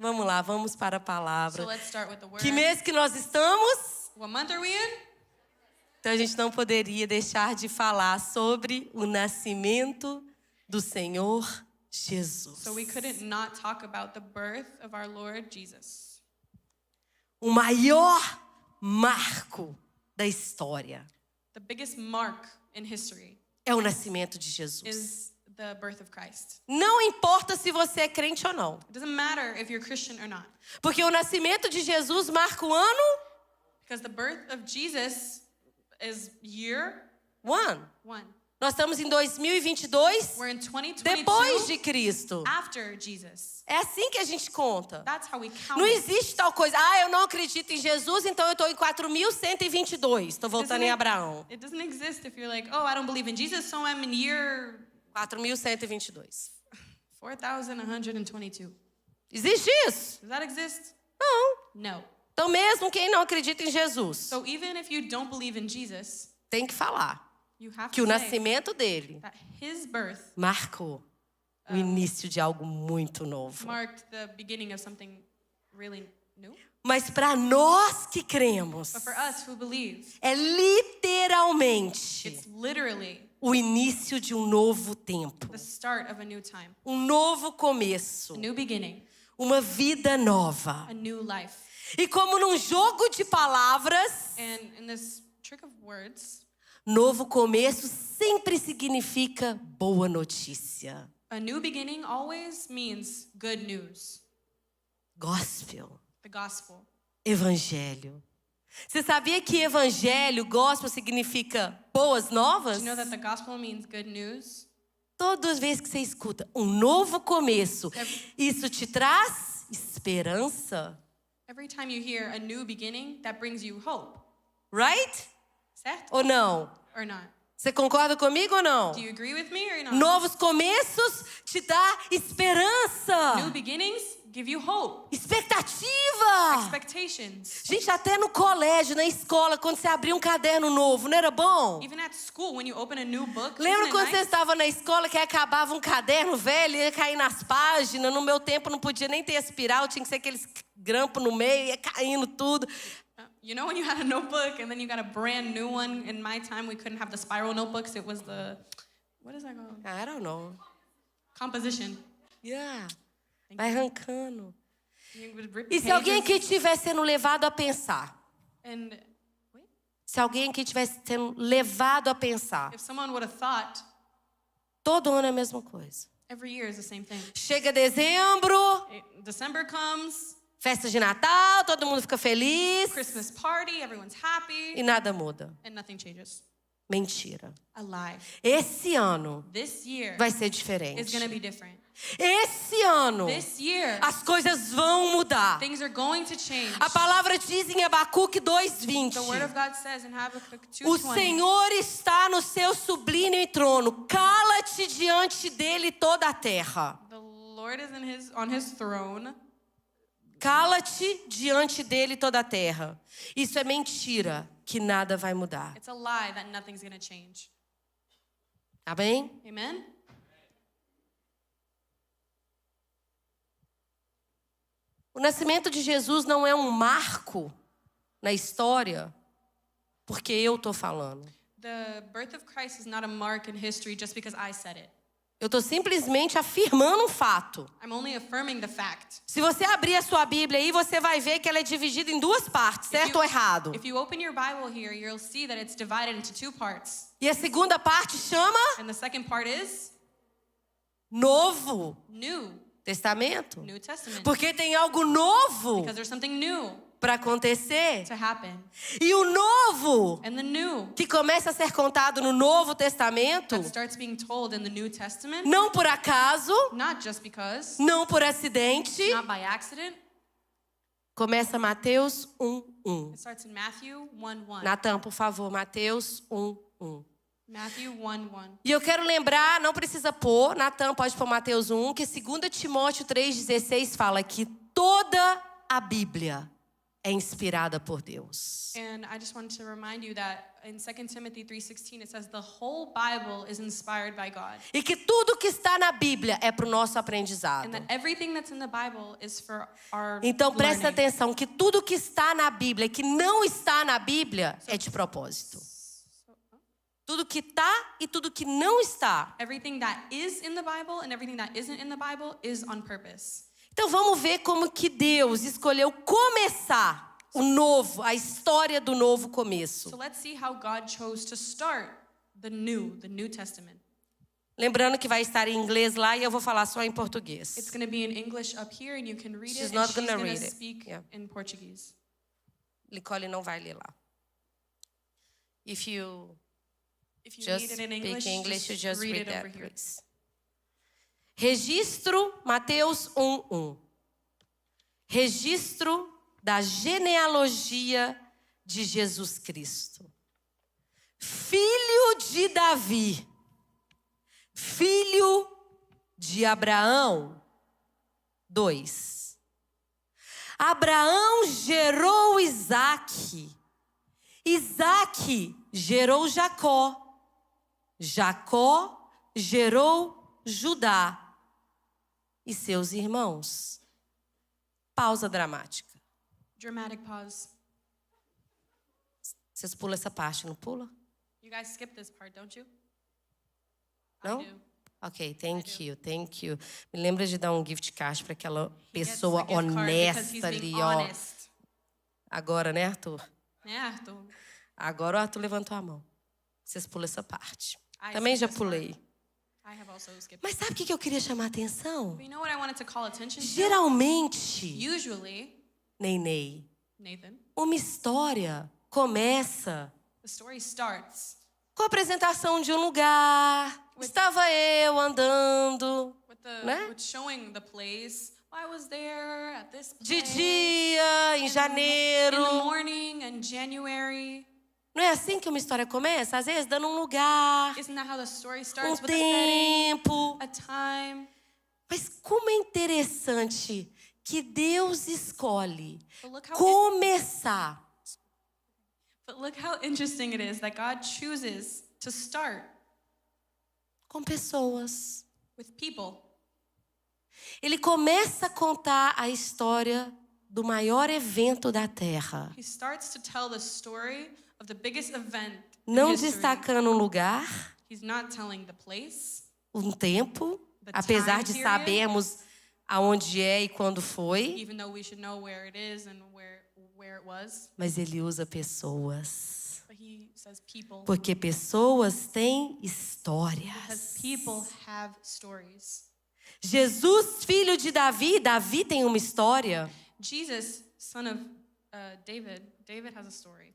Vamos lá, vamos para a palavra. So let's start with the word. Que mês que nós estamos? What month are we in? Então a gente não poderia deixar de falar sobre o nascimento do Senhor Jesus. So we couldn't not talk about the birth of our Lord Jesus. O maior marco da história The biggest mark in history é o nascimento de Jesus. is the birth of Christ. Não importa se você é crente ou não. It doesn't matter if you're Christian or not. Porque o nascimento de Jesus marca o ano Because the birth of Jesus is year 1. one. Nós estamos em 2022 We're in 2022 depois de Cristo. after Jesus. É assim que a gente conta. That's how we count Não it. existe tal coisa. Eu não acredito em Jesus, então eu estou em 4.122. Estou voltando em Abraão. It doesn't exist if you're like, oh, I don't believe in Jesus, so I'm in year 4.122. 4,122. Existe isso? Does that exist? Não. No. Então mesmo quem não acredita em Jesus So even if you don't believe in Jesus, tem que falar you have que to o say nascimento dele that his birth marcou o início de algo muito novo. marked the beginning of something really new. Mas para nós que cremos, But for us who believe, é literalmente it's literally o início de um novo tempo, the start of a new time, um novo começo, a new beginning, uma vida nova. a new life. E como num jogo de palavras, And in this trick of words, novo começo sempre significa boa notícia. a new beginning always means good news, Gospel, the gospel. evangelho. Você sabia que evangelho, gospel, significa boas novas? Did you know that the gospel means good news? Todas as vezes que você escuta um novo começo, isso te traz esperança, Every time you hear a new beginning, that brings you hope. right? Certo? Ou não? Or not? Você concorda comigo ou não? Do you agree with me or not? Novos começos te dá esperança, New beginnings give you hope, expectativa. expectations. Gente, até no colégio, na escola, quando você abria um caderno novo, não era bom? Even at school, when you open a new book, Lembra isn't quando it você nice? estava na escola que acabava um caderno velho, ia cair nas páginas? No meu tempo não podia nem ter espiral, tinha que ser aqueles grampos no meio, ia caindo tudo. You know when you had a notebook and then you got a brand new one? In my time, we couldn't have the spiral notebooks. It was the, what is that called? I don't know. Composition. Yeah. Vai arrancando. You would rip E se alguém pages. aqui estiver sendo levado a pensar? And wait, Se alguém aqui estiver sendo levado a pensar, if someone would have thought todo ano é a mesma coisa. every year is the same thing. Chega dezembro, December comes, festa de Natal, todo mundo fica feliz Christmas party, everyone's happy, e nada muda. and nothing changes. Mentira. A lie. Esse ano This year vai ser is diferente. going to be different. Esse ano This year, as coisas vão mudar. things are going to change. A palavra diz em Abacuque 2:20. The word of God says in Habakkuk O 2:20, Senhor está no seu sublime trono. Cala-te diante dele toda a terra. the Lord is on his throne. Cala-te diante dele toda a terra. Isso é mentira, que nada vai mudar. It's a lie that nothing's going to change. Amém? Amen? O nascimento de Jesus não é um marco na história, porque eu estou falando. The birth of Christ is not a mark in history just because I said it. Eu estou simplesmente afirmando um fato. I'm only affirming the fact. Se você abrir a sua Bíblia aí, você vai ver que ela é dividida em duas partes, certo ou errado? If you open your Bible here, you'll see that it's divided into two parts. E a segunda parte chama And the second part is Novo New Testamento. Testament. Porque tem algo novo Because there's something new para acontecer. to happen. E o novo And the new que começa a ser contado no Novo Testamento, that starts being told in the New Testament, não por acaso, not just because, não por acidente, not by accident. começa Mateus 1:1. It starts in Matthew 1:1. Natan, por favor, Mateus 1:1. Matthew 1:1. E eu quero lembrar, não precisa pôr, Natan pode pôr Mateus 1, que 2 Timóteo 3,16 fala que toda a Bíblia é inspirada por Deus. And I just wanted to remind you that in 2 Timothy 3:16 it says the whole Bible is inspired by God. E que tudo que está na Bíblia é para o nosso aprendizado. And that everything that's in the Bible is for our Então presta learning. atenção que tudo que está na Bíblia e que não está na Bíblia é de propósito. Tudo que está e tudo que não está. Everything that is in the Bible and everything that isn't in the Bible is on purpose. Então vamos ver como que Deus escolheu começar o novo, a história do novo começo. So let's see how God chose to start the New Testament. Lembrando que vai estar em inglês lá e eu vou falar só em português. It's going to be in English up here and you can read She's it not and she's gonna going read to it. speak Yeah. in Portuguese. Nicole não vai ler lá. If you If you just need it in speak English, you just read read it over that, here. please. Registro, Mateus 1:1. Registro da genealogia de Jesus Cristo. Filho de Davi, filho de Abraão. 2. Abraão gerou Isaque. Isaque gerou Jacó. Jacó gerou Judá e seus irmãos. Pausa dramática. Dramatic pause. Vocês pulam essa parte, não pula? You guys skip this part, don't you? Não? I do. Ok, thank you. Me lembra de dar um gift card para aquela He gets pessoa a gift card because he's honesta being ali, ó. honest. Agora, né, Arthur? Yeah, Arthur. Agora o Arthur levantou a mão. Vocês pulam essa parte. I Também já skip this part. pulei. I have also skipped. Mas sabe o que eu queria chamar a atenção? But you know what I wanted to call attention to? Geralmente, Usually, Ney, Nathan, uma história começa the story starts com a apresentação de um lugar. Estava eu andando né? with showing the place. I was there at this de place dia, em in janeiro. the morning in January. Não é assim que uma história começa? Às vezes dando um lugar, Isn't that how the story starts? um With a setting, tempo. a time. Mas como é interessante que Deus escolhe But look how interesting it is that God chooses to start com pessoas. with people. Ele começa a contar a história do maior evento da Terra. He starts to tell the story of the biggest event Não in history. destacando um lugar, He's not telling the place, um tempo, The apesar de time period. sabermos aonde é e quando foi, even though we should know where it is and where it was. mas ele usa pessoas. But he says people Porque pessoas têm because histórias. people have stories. Jesus, filho de Davi, Davi tem uma história. Jesus, son of David has a story.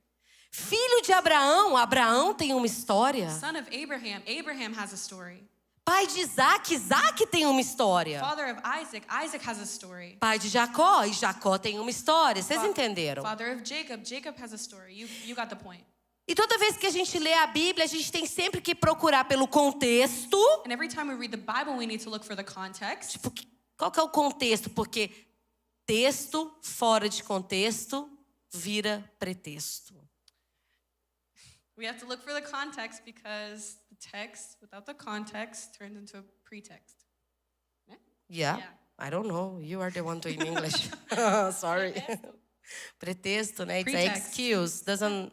Filho de Abraão, Abraão tem uma história. Son of Abraham has a story. Pai de Isaac, Isaac tem uma história. Father of Isaac has a story. Pai de Jacó, e Jacó tem uma história. Vocês entenderam? Father of Jacob has a story. You got the point. E toda vez que a gente lê a Bíblia, a gente tem sempre que procurar pelo contexto. And every time we read the Bible, we need to look for the context. Tipo, qual que é o contexto? Porque texto fora de contexto vira pretexto. We have to look for the context because the text without the context turns into a pretext. Yeah, Yeah. I don't know. You are the one doing English. Sorry. Pretexto, né? It's an Pretext. excuse. Doesn't...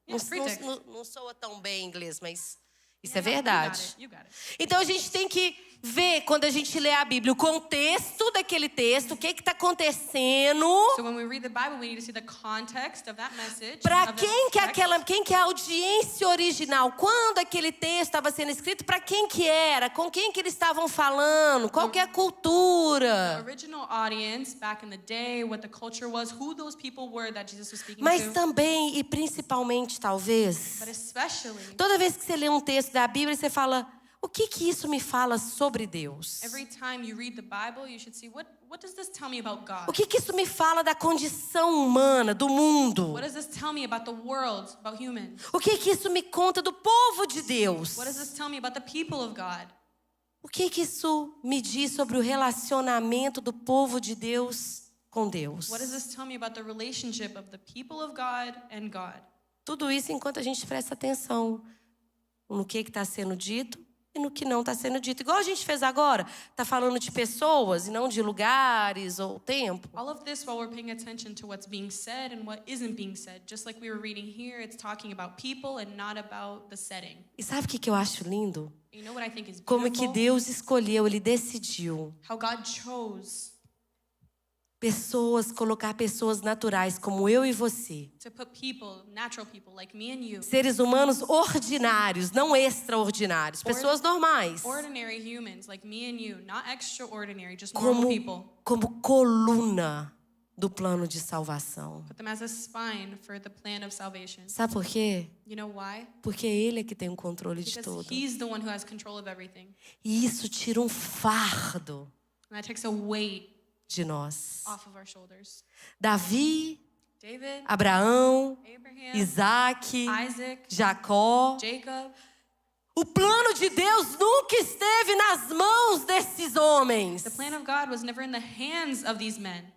Yeah, pretext. Não soa tão bem em inglês, mas isso Yeah, é verdade. You got it. Então a gente tem que ver, quando a gente lê a Bíblia, o contexto daquele texto, o que está acontecendo, So when we read the Bible, we need to see the context of that message. para of that quem que text. quem que é a audiência original, quando aquele texto estava sendo escrito, para quem que era, com quem que eles estavam falando, qual que é a The cultura. original audience back in the day, what the culture was, who those people were that Jesus was speaking Mas to. também e principalmente, talvez, But especially, toda vez que você lê um texto da Bíblia, você fala: o que isso me fala sobre Deus? every time you read the Bible, you should see what does this tell me about God? O que isso me fala da condição humana, do mundo? What does this tell me about the world, about humans? O que isso me conta do povo de Deus? What does this tell me about the people of God? O que isso me diz sobre o relacionamento do povo de Deus com Deus. What does this tell me about the relationship of the people of God and God? Tudo isso enquanto a gente presta atenção no que está sendo dito e no que não está sendo dito. Igual a gente fez agora, está falando de pessoas e não de lugares ou tempo. All of this while we're paying attention to what's being said and what isn't being said. Just like we were reading here, it's talking about people and not about the setting. E sabe o que eu acho lindo? You know what I think is Como que beautiful? Deus escolheu, Ele decidiu How God chose colocar pessoas naturais como eu e você. to put people, natural people like me and you, Seres humanos ordinários, não extraordinários. Pessoas normais. ordinary humans like me and you, not extraordinary, just normal people. Como coluna do plano de salvação. Put them as a spine for the plan of salvation. Sabe por quê? You know why? Porque Ele é que tem o controle de Because tudo. He's the one who has control of everything. E isso tira um fardo And that takes a weight de nós. off of our shoulders. Davi, David, Abraão, Abraham, Isaac, Isaac, Jacó. Jacob. O plano de Deus nunca esteve nas mãos desses homens. The plan of God was never in the hands of these men.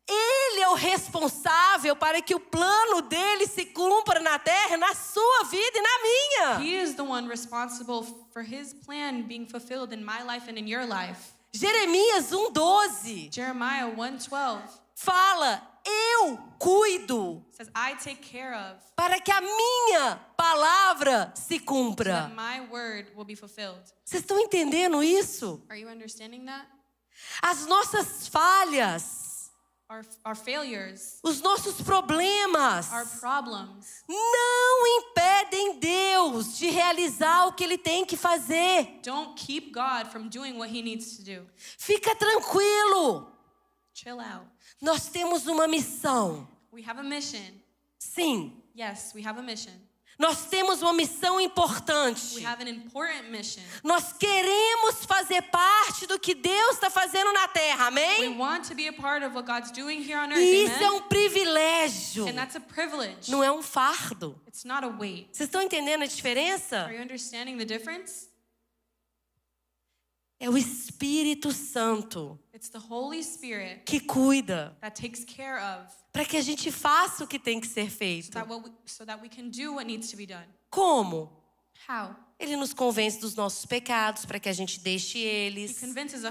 Ele é o responsável para que o plano dele se cumpra na terra, na sua vida e na minha. He is the one responsible for His plan being fulfilled in my life and in your life. Jeremias 1:12 Jeremiah 1:12 fala: eu cuido says, I take care of para que a minha palavra se so cumpra. that my word will be fulfilled. Vocês estão entendendo isso? Are you understanding that? As nossas falhas, Our failures, os nossos problemas our problems não impedem Deus de realizar o que Ele tem que fazer. don't keep God from doing what He needs to do. Fica tranquilo. Chill out. Nós temos uma missão. We have a mission. Sim, Yes, we have a mission. nós temos uma missão importante. We have an important mission. Nós queremos fazer parte do que Deus está fazendo na terra, We amém? want to be a part of what God's doing here on earth. E isso é Amen? um privilégio, And that's a privilege. não é um fardo. It's not a weight. Vocês estão entendendo a diferença? Are you understanding the difference? É o Espírito Santo It's the Holy Spirit que cuida that takes care of para que a gente faça o que tem que ser feito. so that we can do what needs to be done. Como? How? Ele nos convence dos nossos pecados para que a gente deixe He eles. convinces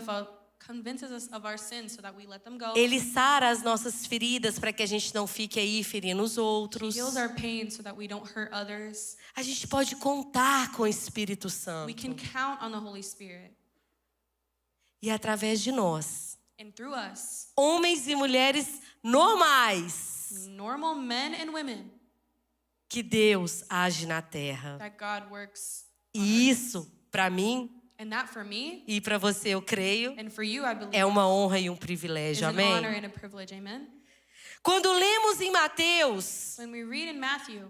us of our sins so that we let them go. Ele sara as nossas feridas para que a gente não fique aí ferindo os He outros. heals our pain so that we don't hurt others. A gente pode contar com o Espírito We Santo. can count on the Holy Spirit. E através de nós, And through us, homens e mulheres normais, normal men and women, que Deus age na terra. that God works. E isso, para mim And that for me, e para você, eu creio, and for you, I believe, é uma honra e um is privilégio. an Amém? honor and a privilege. Amen? Quando lemos em Mateus, When we read in Matthew,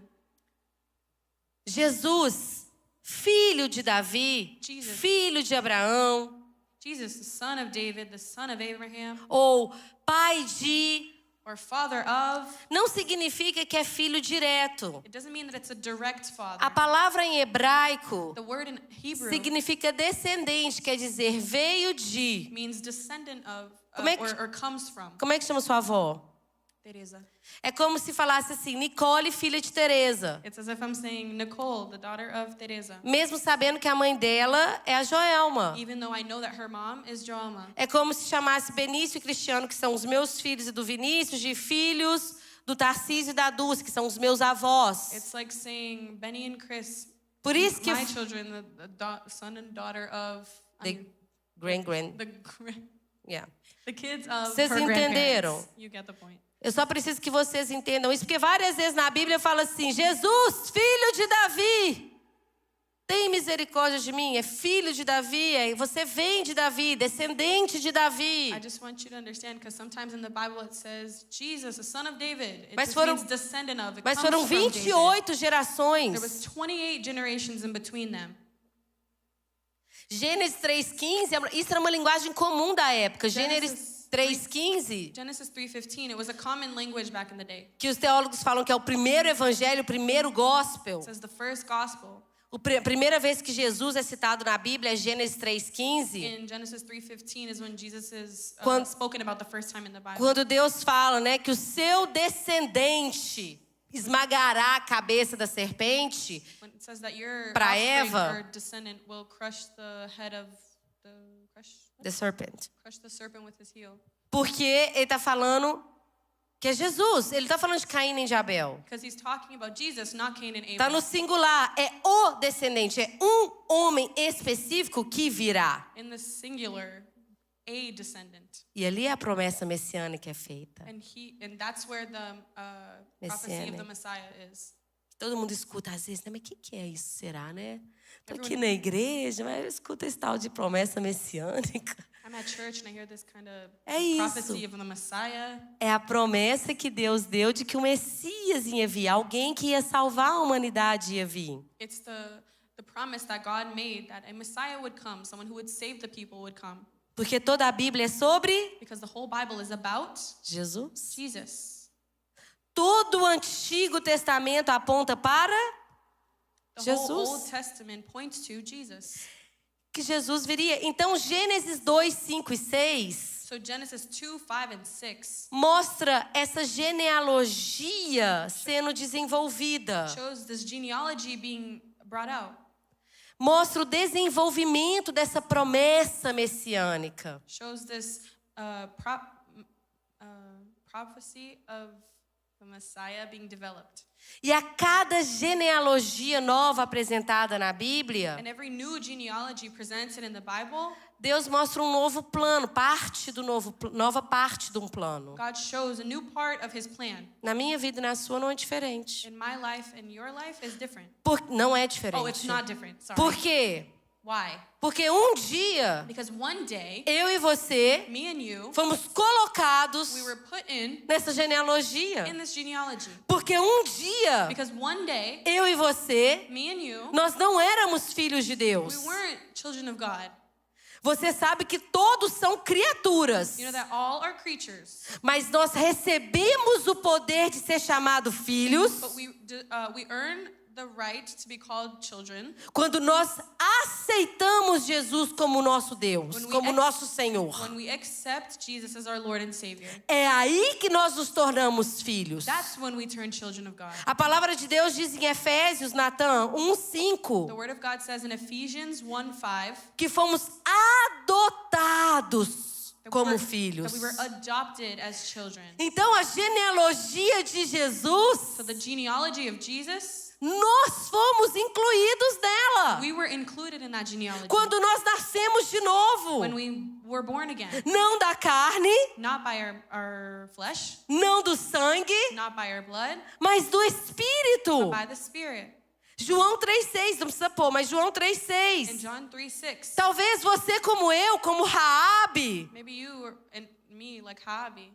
Jesus, filho de Davi, Jesus. filho de Abraão, Jesus, the son of David, the son of Abraham, ou pai de, or father of, não significa que é filho direto. it doesn't mean that it's a direct father. A palavra em hebraico The word in Hebrew significa descendente, quer dizer veio de. means descendant of, Como é que- or comes from. Como é que chama sua avó? Teresa. É como se falasse assim, Nicole, filha de Teresa. It's as if I'm saying Nicole, the daughter of Teresa. Mesmo sabendo que a mãe dela é a Joelma. Even though I know that her mom is Joelma. É como se chamasse Benício e Cristiano, que são os meus filhos, e do Vinícius, de filhos do Tarcísio e da Dulce, que são os meus avós. It's like saying Benny and Chris, Por isso que my children, the son and daughter of the grand, yeah. the kids of Vocês her entenderam? grandparents. You get the point. Eu só preciso que vocês entendam isso, porque várias vezes na Bíblia fala assim, Jesus, filho de Davi, tem misericórdia de mim, é filho de Davi, você vem de Davi, descendente de Davi. I just want you to understand, because sometimes in the Bible it says Jesus, the son of David. It Mas just foram- means descendant of. It Mas comes foram from David. 28 gerações. There was 28 generations in between them. Gênesis 3:15, isso era uma linguagem comum da época. Gênesis 3:15, Genesis 3:15, it was a common language back in the day. que os teólogos falam que é o primeiro evangelho, o primeiro gospel. It says the first gospel. A primeira vez que Jesus é citado na Bíblia é Gênesis 3:15. In Genesis 3:15 is when Jesus is Quando- spoken about the first time in the Bible. Quando Deus fala, né, que o seu descendente esmagará a cabeça da serpente, When it says that your Pra offspring Eva. or descendant will crush the head of the serpent. crush the serpent with his heel. Porque ele está falando que é Jesus. Ele está falando de Caim nem de Abel. Because he's talking about Jesus, not Cain and Abel. Está no singular. É o descendente. É um homem específico que virá. In the singular, a descendant. E ali a promessa messiânica é feita. And that's where the prophecy of the Messiah is. Todo mundo escuta às vezes, né? Mas o que é isso? Será, né? Estou aqui na igreja, mas eu escuto esse tal de promessa messiânica. I'm at church and I hear this kind of É isso. prophecy of the Messiah. É a promessa que Deus deu de que o Messias ia vir. Alguém que ia salvar a humanidade ia vir. It's the promise that God made that a Messiah would come, someone who would save the people would come. Porque toda a Bíblia é sobre Because the whole Bible is about Jesus. Jesus. Todo o Antigo Testamento aponta para The Jesus. whole Old Testament points to Jesus. que Jesus viria. Então, Gênesis 2, 5 e 6 So Genesis 2, 5, and 6 mostra essa genealogia sendo desenvolvida. shows this genealogy being brought out. Mostra o desenvolvimento dessa promessa messiânica. Shows this prophecy of the Messiah being developed. E a cada genealogia nova apresentada na Bíblia, And every new genealogy presented in the Bible, Deus mostra um novo plano, nova parte de um plano. God shows a new part of his plan. Na minha vida e na sua não é diferente. In my life and your life is different. Não é Oh, diferente. it's not different. Sorry. Por quê? Why? Porque um dia, Because one day, eu e você me and you, fomos colocados we were put in nessa genealogia. this genealogy. Porque um dia, Because one day, eu e você, me and you, nós não éramos filhos de Deus. we weren't children of God. Você sabe que todos são criaturas. You know that all are creatures, Mas nós recebemos o poder de ser chamados filhos but we earn the right to be called children quando nós aceitamos Jesus como nosso Deus, When we como ex- nosso Senhor. when we accept Jesus as our Lord and Savior. É aí que nós nos tornamos filhos. That's when we turn children of God. A palavra de Deus diz em Efésios, Natan, 1:5, The Word of God says in Ephesians 1:5 que fomos adotados como filhos. that we were adopted as children. Então a genealogia de Jesus, So the genealogy of Jesus, nós fomos incluídos nela. we were included in that genealogy. Quando nós nascemos de novo, When we were born again, não da carne, not by our flesh, não do sangue, not by our blood, mas do Espírito. by the Spirit. João 3,6, não precisa pôr, mas João In 3,6. John 3:6, Talvez você como eu, como Raabe, maybe you and me, like Habi,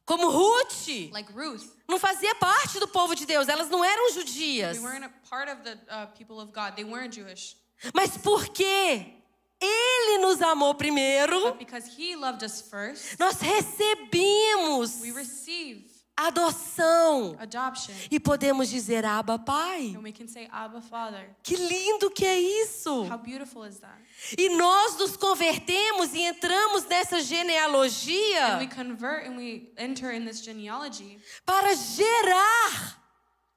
como Ruth, like Ruth, não fazia parte do povo de Deus, elas não eram judias. we weren't a part of the people of God. They weren't Jewish. Mas porque Ele nos amou primeiro, But because He loved us first, nós recebemos we receive adoção adoption. e podemos dizer Abba, Pai. And we can say, Abba, Father. Que lindo que é isso! How beautiful is that? E nós nos convertemos e entramos nessa And we genealogia convert and we enter in this genealogy para gerar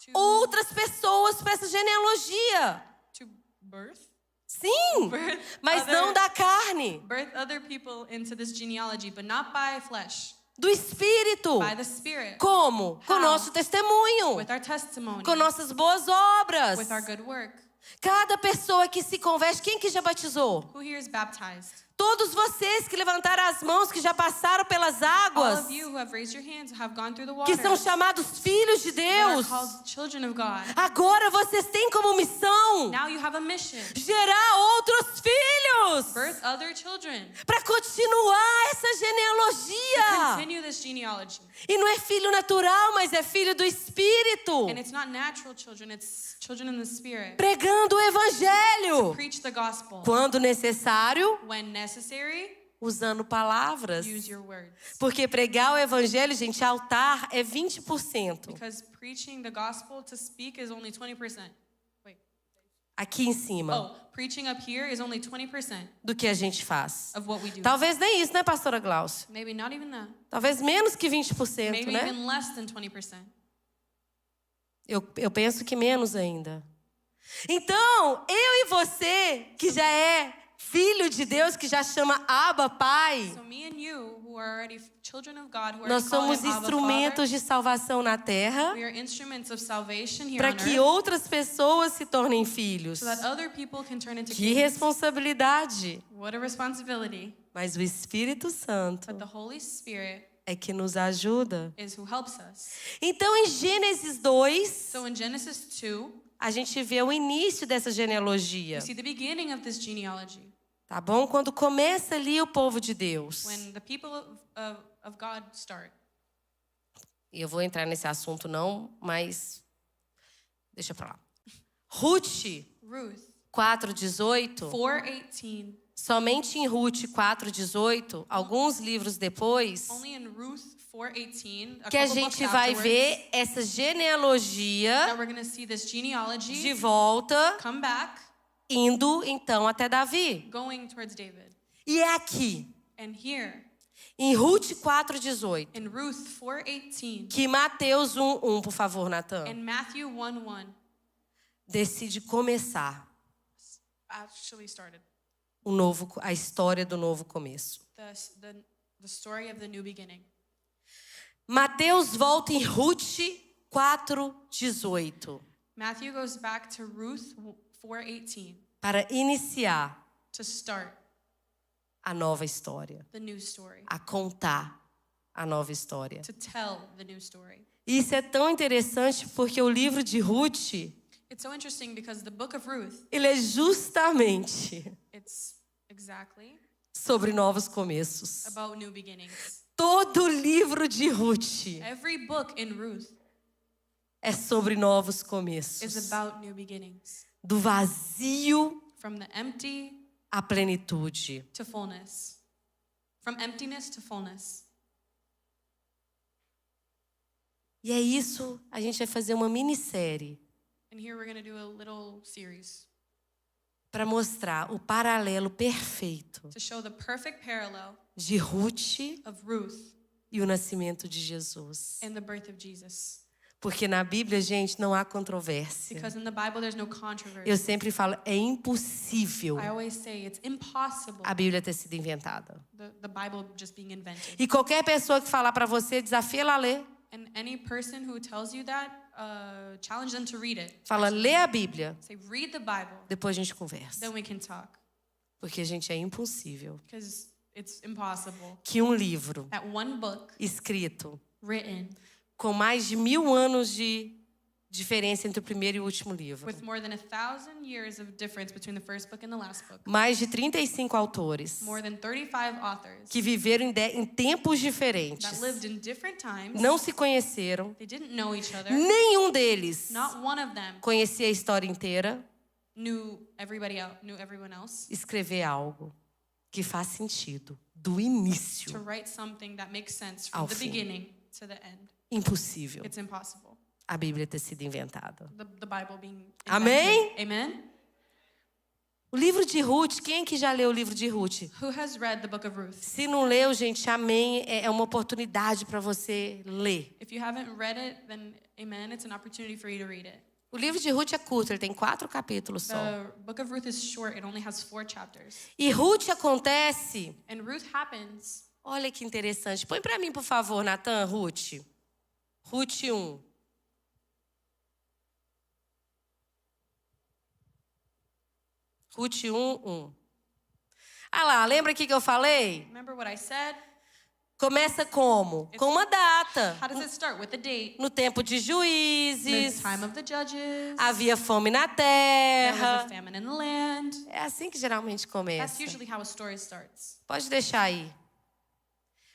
to, outras pessoas para essa genealogia. to birth. Sim, Birth mas não da carne, birth other people into this genealogy, but not by flesh, do Espírito. by the Spirit, Como? Com o How? nosso testemunho, with our testimony, com nossas boas obras. with our good work. Cada pessoa que se converte, quem que já batizou? Who here is baptized? Todos vocês que levantaram as mãos, que já passaram pelas All águas, of you who have raised your hands have gone through the que water. são chamados filhos de That are Deus. called children of God. Agora vocês têm como missão Now you have a mission. gerar outros filhos Birth other children. para continuar essa To genealogia. continue this genealogy. E não é filho natural, mas é filho do Espírito, And it's not natural children, it's children in the Spirit. pregando o Evangelho Preach the gospel. quando necessário, When necessary, usando palavras. use your words. Porque pregar o Evangelho, gente, altar é 20%. Because preaching the gospel to speak is only 20%. Wait. aqui em cima Oh, preaching up here is only 20% do que a gente faz. of what we do. Talvez nem isso, né, pastora Glaucia? Maybe not even that. Talvez menos que 20%, Maybe né? even less than 20%. Eu penso que menos ainda. Então, eu e você, que já é filho de Deus, que já chama Abba, Pai, So me and you, who are already children of God, who nós already call somos him Abba instrumentos Father, de salvação na terra we are instruments of salvation here para on que earth, outras pessoas se tornem filhos. so that other people can turn into Que kings. responsabilidade! What a responsibility. Mas o Espírito Santo But the Holy Spirit é que nos ajuda. is who helps us. Então, em Gênesis 2, So in Genesis 2, a gente vê o início dessa genealogia, we see the beginning of this genealogy. tá bom? Quando começa ali o povo de Deus. When the people of God start. E eu vou entrar nesse assunto não, mas deixa pra lá. Ruth Ruth 4:18, 4:18. somente em Ruth 4:18, alguns livros depois, Only in Ruth 4:18, que a couple books gente vai afterwards, ver essa genealogia that we're going to see this genealogy de volta, come back, indo então até Davi. going towards David. E é aqui, And here, em Ruth 4:18, in Ruth 4:18, que Mateus 1:1, por favor, Natan, and Matthew 1:1 decide começar actually started a história do novo começo. the story of the new beginning. Mateus volta em Ruth 4:18 Matthew goes back to Ruth 4:18 para iniciar to start a nova história, the new story, a contar a nova história. to tell the new story. E isso é tão interessante porque o livro de Ruth, It's so interesting because the book of Ruth, ele é justamente it's exactly sobre novos começos. about new beginnings. Todo o livro de Ruth Every book in Ruth é sobre novos is começos. about new beginnings. Do vazio From the empty à plenitude. to fullness. From emptiness to fullness. E é isso, a gente vai fazer uma minissérie And here we're going to do a little series para mostrar o paralelo perfeito to show the perfect parallel de Ruth of Ruth e o nascimento de Jesus. and the birth of Jesus. Porque na Bíblia, gente, não há controvérsia. Because in the Bible there's no controversy. Eu sempre falo, é impossível I always say it's impossible a Bíblia ter sido inventada. the Bible just being invented. E qualquer pessoa que falar para você, desafia ela a ler. And any person who tells you that, challenge them to read it. Fala, lê a Bíblia. Say, read the Bible, Depois a gente conversa. then we can talk. Porque, gente, é impossível Because it's impossible que um livro that one book escrito written com mais de 1000 anos de diferença entre o primeiro e o último livro, with more than 1,000 years of difference between the first book and the last book, mais de 35 autores more than 35 authors que viveram em tempos that diferentes, lived in different times, não se conheceram, they didn't know each other, nenhum deles not one of them conhecia a história inteira, knew everyone else, escrever algo que faz sentido do início to write something that makes sense ao from the fim. beginning to the end. Impossível It's impossible. a Bíblia ter sido inventada. The Bible being invented. Amém? Amen? O livro de Ruth, quem que já leu o livro de Ruth? Who has read the book of Ruth? Se não leu, gente, amém, é uma oportunidade para você ler. If you haven't read it, then amen, it's an opportunity for you to read it. O livro de Ruth é curto, ele tem 4 capítulos só. The book of Ruth is short, it only has 4 chapters. E Ruth acontece, And Ruth happens, olha que interessante. Põe para mim, por favor, Natan, Ruth. Ruth 1. Ruth 1:1. Ah lá, lembra aqui que eu falei? remember what I said? Começa como? Com uma data. How does it start? With a date. No tempo de The juízes, time of the judges. havia fome na There was a terra. famine in the land. É assim que geralmente That's começa. usually how a story starts. Pode deixar aí.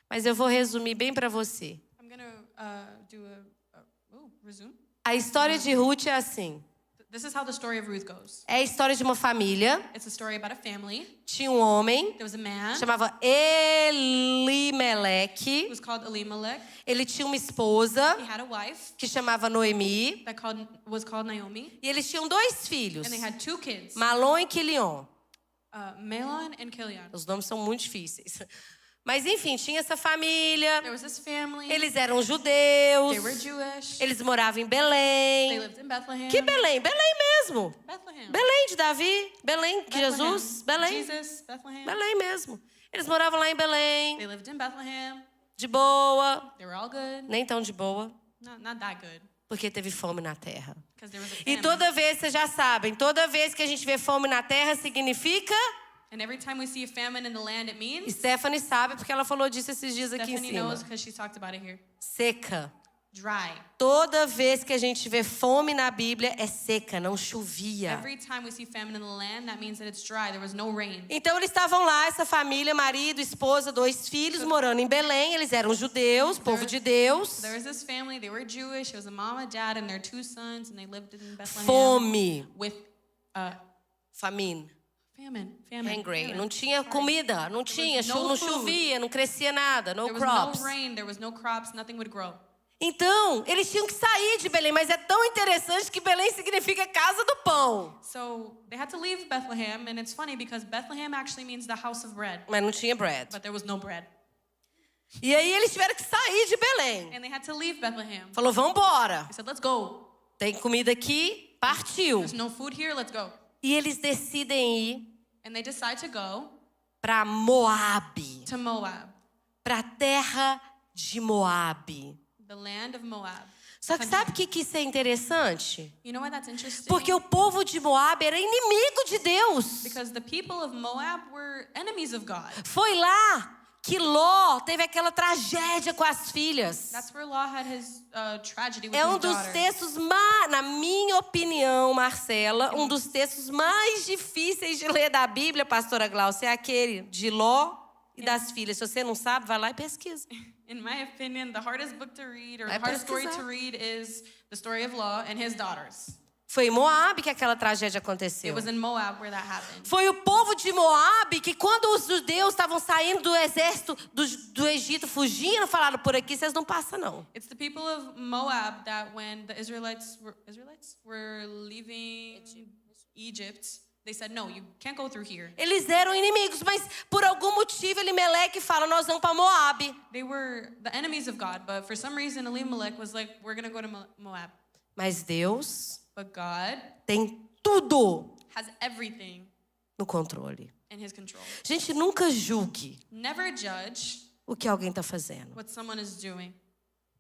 Mas eu vou resumir bem para você. I'm going to do resume. A história de Ruth é assim. This is how the story of Ruth goes. É a história de uma família. It's a story about a family. Tinha um homem, There was a man chamava who Elimeleque. was called Elimelech. Ele tinha uma esposa He had a wife que chamava Noemi. that was called Naomi. E eles tinham 2 filhos, And they had 2 kids, Malom e Quilion. Mahlon and Kilion. Os nomes são muito difíceis. Mas enfim, tinha essa família. There was this family. Eles eram judeus. They were Jewish. Eles moravam em They Belém. lived in Bethlehem. Que Belém? Belém mesmo. Bethlehem. Belém de Davi. Belém de Bethlehem. Jesus. Belém. Jesus, Bethlehem. Belém mesmo. Eles moravam lá em Belém. They lived in Bethlehem. De boa. They were all good. Nem tão de boa. Not that good. Porque teve fome na terra. Because there was a E famine. toda vez, vocês já sabem, toda vez que a gente vê fome na terra, significa... And every time we see a famine in the land, it means Stephanie sabe porque ela falou disso esses dias aqui em Stephanie cima. knows because she's talked about it here. Seca. Dry. Toda vez que a gente vê fome na Bíblia, é seca, não chovia. Every time we see famine in the land, that means that it's dry. There was no rain. Então eles estavam lá, essa família, marido, esposa, 2 filhos, morando em Belém. Eles eram judeus, povo de Deus. So there was this family. They were Jewish. It was a mom, a dad, and their 2 sons, and they lived in Bethlehem Fome. with Famine. famine. Hungry. famine. Não tinha comida, não tinha, was no não food. chovia, não crescia nada, no There was crops. no rain. There was no crops. Nothing would grow. Então, eles tinham que sair de Belém, mas é tão interessante que Belém significa casa do pão. So they had to leave Bethlehem, and it's funny because Bethlehem actually means the house of bread, Mas não tinha bread. but there was no bread. E aí eles tiveram que sair de Belém. And they had to leave Bethlehem. Falou, vambora. They said, let's go. Tem comida aqui, partiu. There's no food here, let's go. E eles decidem ir And they decide to go para Moabe, to Moab, para a terra de Moabe. the land of Moab. Só que sabe o que isso é interessante? You know why that's interesting? Porque o povo de Moabe era inimigo de Deus. Because the people of Moab were enemies of God. Foi lá que Ló teve aquela tragédia com as filhas. That's where Lot had his tragedy with É um his dos daughter. textos, na minha opinião, Marcela, um dos textos mais difíceis de ler da Bíblia, pastora Glaucia, é aquele de Ló e das filhas. Se você não sabe, vai lá e pesquisa. In my opinion, the hardest book to read or Vai the hardest story pesquisar. to read is the story of Lot and his daughters. Foi em Moabe que aquela tragédia It aconteceu. was in Moab where that happened. Foi o povo de Moabe que, quando os judeus estavam saindo do exército do Egito, fugindo, falaram, por aqui vocês não passam, não. It's the people of Moab that when the Israelites were leaving Egypt, they said, no, you can't go through here. Eles eram inimigos, mas por algum motivo Elimeleque fala, nós vamos para Moabe. They were the enemies of God, but for some reason Elimelech was like, we're going to go to Moab. Mas Deus But God tem tudo has everything no controle. in his control. Gente, nunca julgue Never judge o que alguém está fazendo. what someone is doing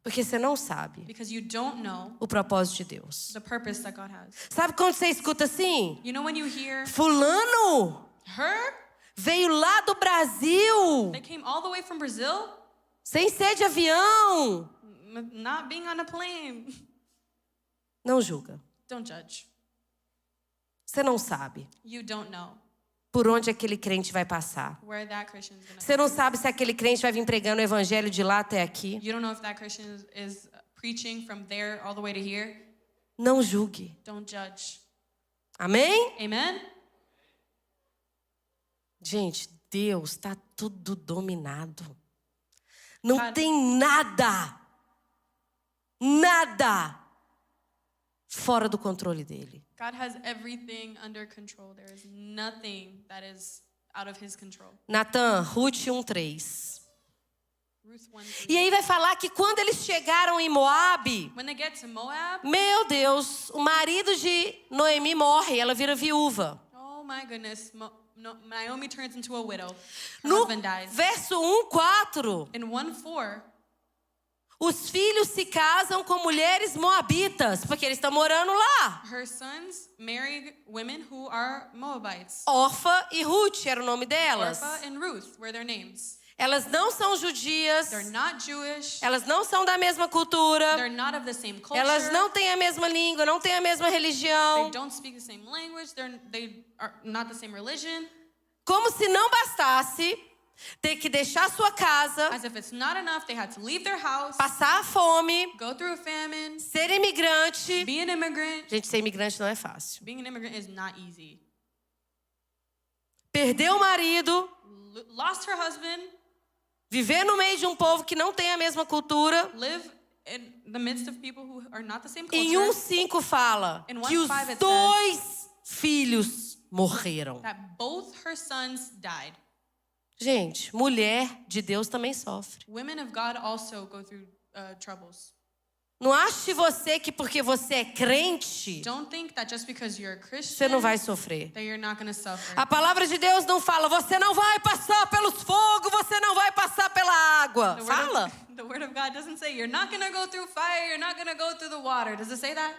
Porque você não sabe because you don't know o propósito de Deus. the purpose that God has. Sabe quando você escuta assim? You know when you hear Fulano her, veio lá do Brasil, they came all the way from Brazil, sem ser de avião. not being on a plane. Não julga. Don't judge. Você não sabe You don't know por onde aquele crente vai passar. where that Christian is going to Você não sabe se aquele crente vai vir pregando o evangelho de lá até aqui. You don't know if that Christian is preaching from there all the way to here. Não julgue. Don't judge. Amém? Amen? Gente, Deus está tudo dominado. Não Cara. tem nada fora do controle dele. God has everything under control. There is nothing that is out of his control. Natan, Ruth 1:3. Ruth 1. E aí vai falar que quando eles chegaram em Moabe, When they get to Moab, meu Deus, o marido de Noemi morre, ela vira viúva. oh my goodness, Naomi turns into a widow. Her No husband dies. verso 1:4, In 1:4, os filhos se casam com mulheres moabitas, porque eles estão morando lá. her sons married women who are Moabites. Orfa e Ruth era o nome delas. Orpah and Ruth were their names. Elas não são judias, They're not Jewish. elas não são da mesma cultura, They're not of the same culture. elas não têm a mesma língua, não têm a mesma They religião. don't speak the same language. They are not the same religion. Como se não bastasse, ter que deixar sua casa, As if it's not enough, they had to leave their house, passar fome, go through a famine, ser imigrante. be an immigrant. Gente, ser imigrante não é fácil. Being an immigrant is not easy. Perder o marido, Lost her husband, viver no meio de um povo que não tem a mesma cultura. live in the midst of people who are not the same Em culture. 1:5 fala In que os 1:5 it dois filhos morreram. That both her sons died. Gente, mulher de Deus também sofre. Women of God also go through troubles. Não ache você que porque você é crente, Don't think that just because you're a você Christian não vai sofrer. that you're not going to suffer. A palavra de Deus não fala, você não vai passar pelos fogos, você não vai passar pela água. Fala. The word of God doesn't say you're not going to go through fire, you're not going to go through the water. Does it say that?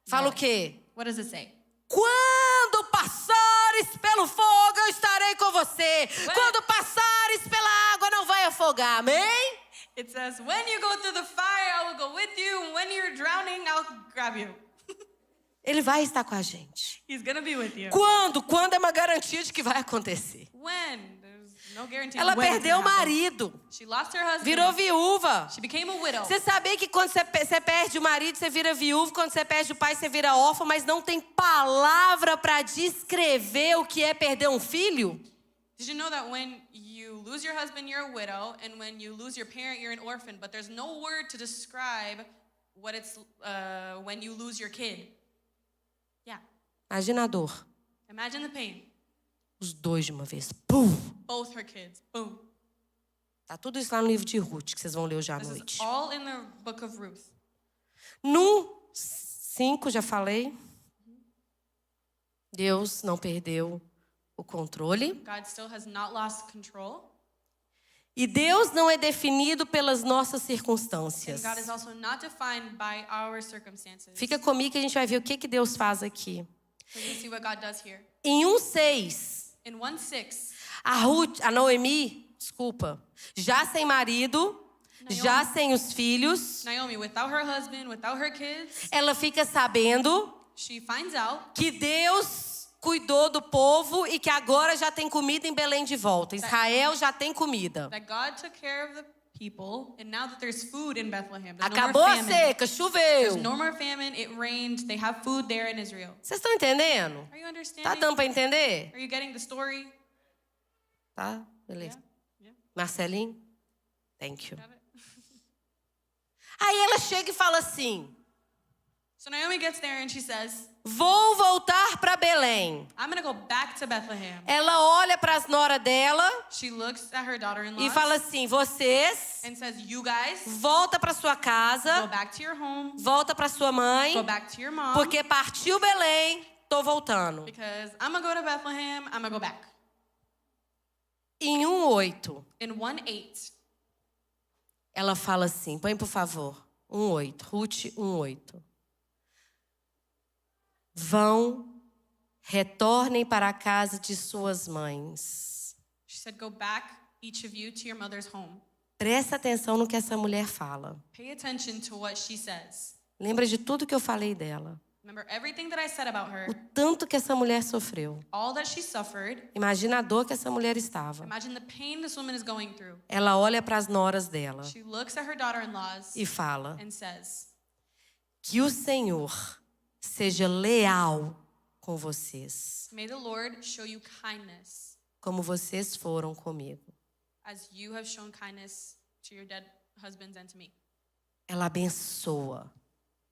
Fala o quê? What does it say? Quando passares pelo fogo, eu estarei com você. Quando passares pela água, não vai afogar. Amém? It says, when you go through the fire, I will go with you. And when you're drowning, I'll grab you. Ele vai estar com a gente. He's going to be with you. Quando? Quando é uma garantia de que vai acontecer. When? There's no guarantee. Ela when it's perdeu o gonna happen. marido. She lost her husband. Virou viúva. She became a widow. Você sabia que quando você perde o marido, você vira viúvo. Quando você perde o pai, você vira órfão. Mas não tem palavra para descrever o que é perder um filho? Did you know that when you lose your husband, you're a widow, and when you lose your parent, you're an orphan? But there's no word to describe what it's when you lose your kid. Yeah. Imagina a dor. Imagine the pain. Os dois de uma vez. Pum! Both her kids. Boom. Tá tudo isso lá no livro de Ruth, que vocês vão ler hoje à This noite. is all in the book of Ruth. No 5, já falei. Deus não perdeu o controle. God still has not lost control. E Deus não é definido pelas nossas And circunstâncias. God is also not defined by our circumstances. Fica comigo que a gente vai ver o que Deus faz aqui. We're going to see what God does here. Em 1:6, In 1:6, a Noemi, desculpa, já sem marido, já sem os filhos, Naomi, without her husband, without her kids, ela fica sabendo she finds out que Deus cuidou do povo e que agora já tem comida em Belém de volta. Israel já tem comida. that God took care of the people, and now that there's food in Bethlehem, there's Acabou no a more famine. seca, choveu. There's no more famine. It rained. They have food there in Israel. Vocês estão entendendo? Are you understanding? Tá dando para entender? Are you getting the story? Tá, beleza. Yeah. Marcelinho? Thank you. Got it? Aí ela chega e fala assim: So Naomi gets there and she says, vou voltar para Belém. I'm going to go back to Bethlehem. Ela olha para as noras dela She looks at her daughter-in-law e fala assim: vocês, and says, you guys, volta para sua go casa, back to your home, volta para sua mãe, go back to your mom, porque partiu Belém, tô voltando. because I'm going to go to Bethlehem, I'm going to go back. Em 1:8, In 1:8, ela fala assim, põe por favor, 1:8, Ruth 1:8. Vão, retornem para a casa de suas mães. she said, go back, each of you, to your mother's home. Presta atenção no que essa mulher fala. Pay attention to what she says. Lembra de tudo que eu falei dela. Remember everything that I said about her, O tanto que essa mulher sofreu. all that she suffered. Imagina a dor que essa mulher estava. Imagine the pain this woman is going through. Ela olha para as noras dela She looks at her daughter-in-laws e fala: and says, que o Senhor seja leal com vocês, may the Lord show you kindness como vocês foram comigo. as you have shown kindness to your dead husbands and to me. Ela abençoa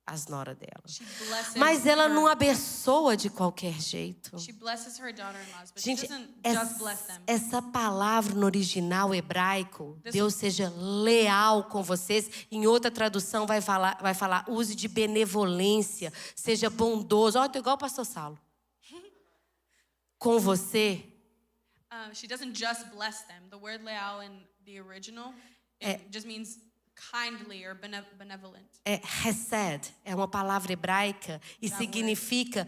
as noras dela. She blesses Mas ela não her. abençoa de qualquer jeito. She blesses her daughter-in-laws, but Gente, she doesn't just bless them. essa palavra no original hebraico, Deus seja leal com vocês. Em outra tradução vai falar use de benevolência, seja bondoso. Ó, tô igual o pastor Saulo. Com você, She doesn't just bless them. The word leal in the original, it just means kindly or benevolent. hesed é uma palavra hebraica e significa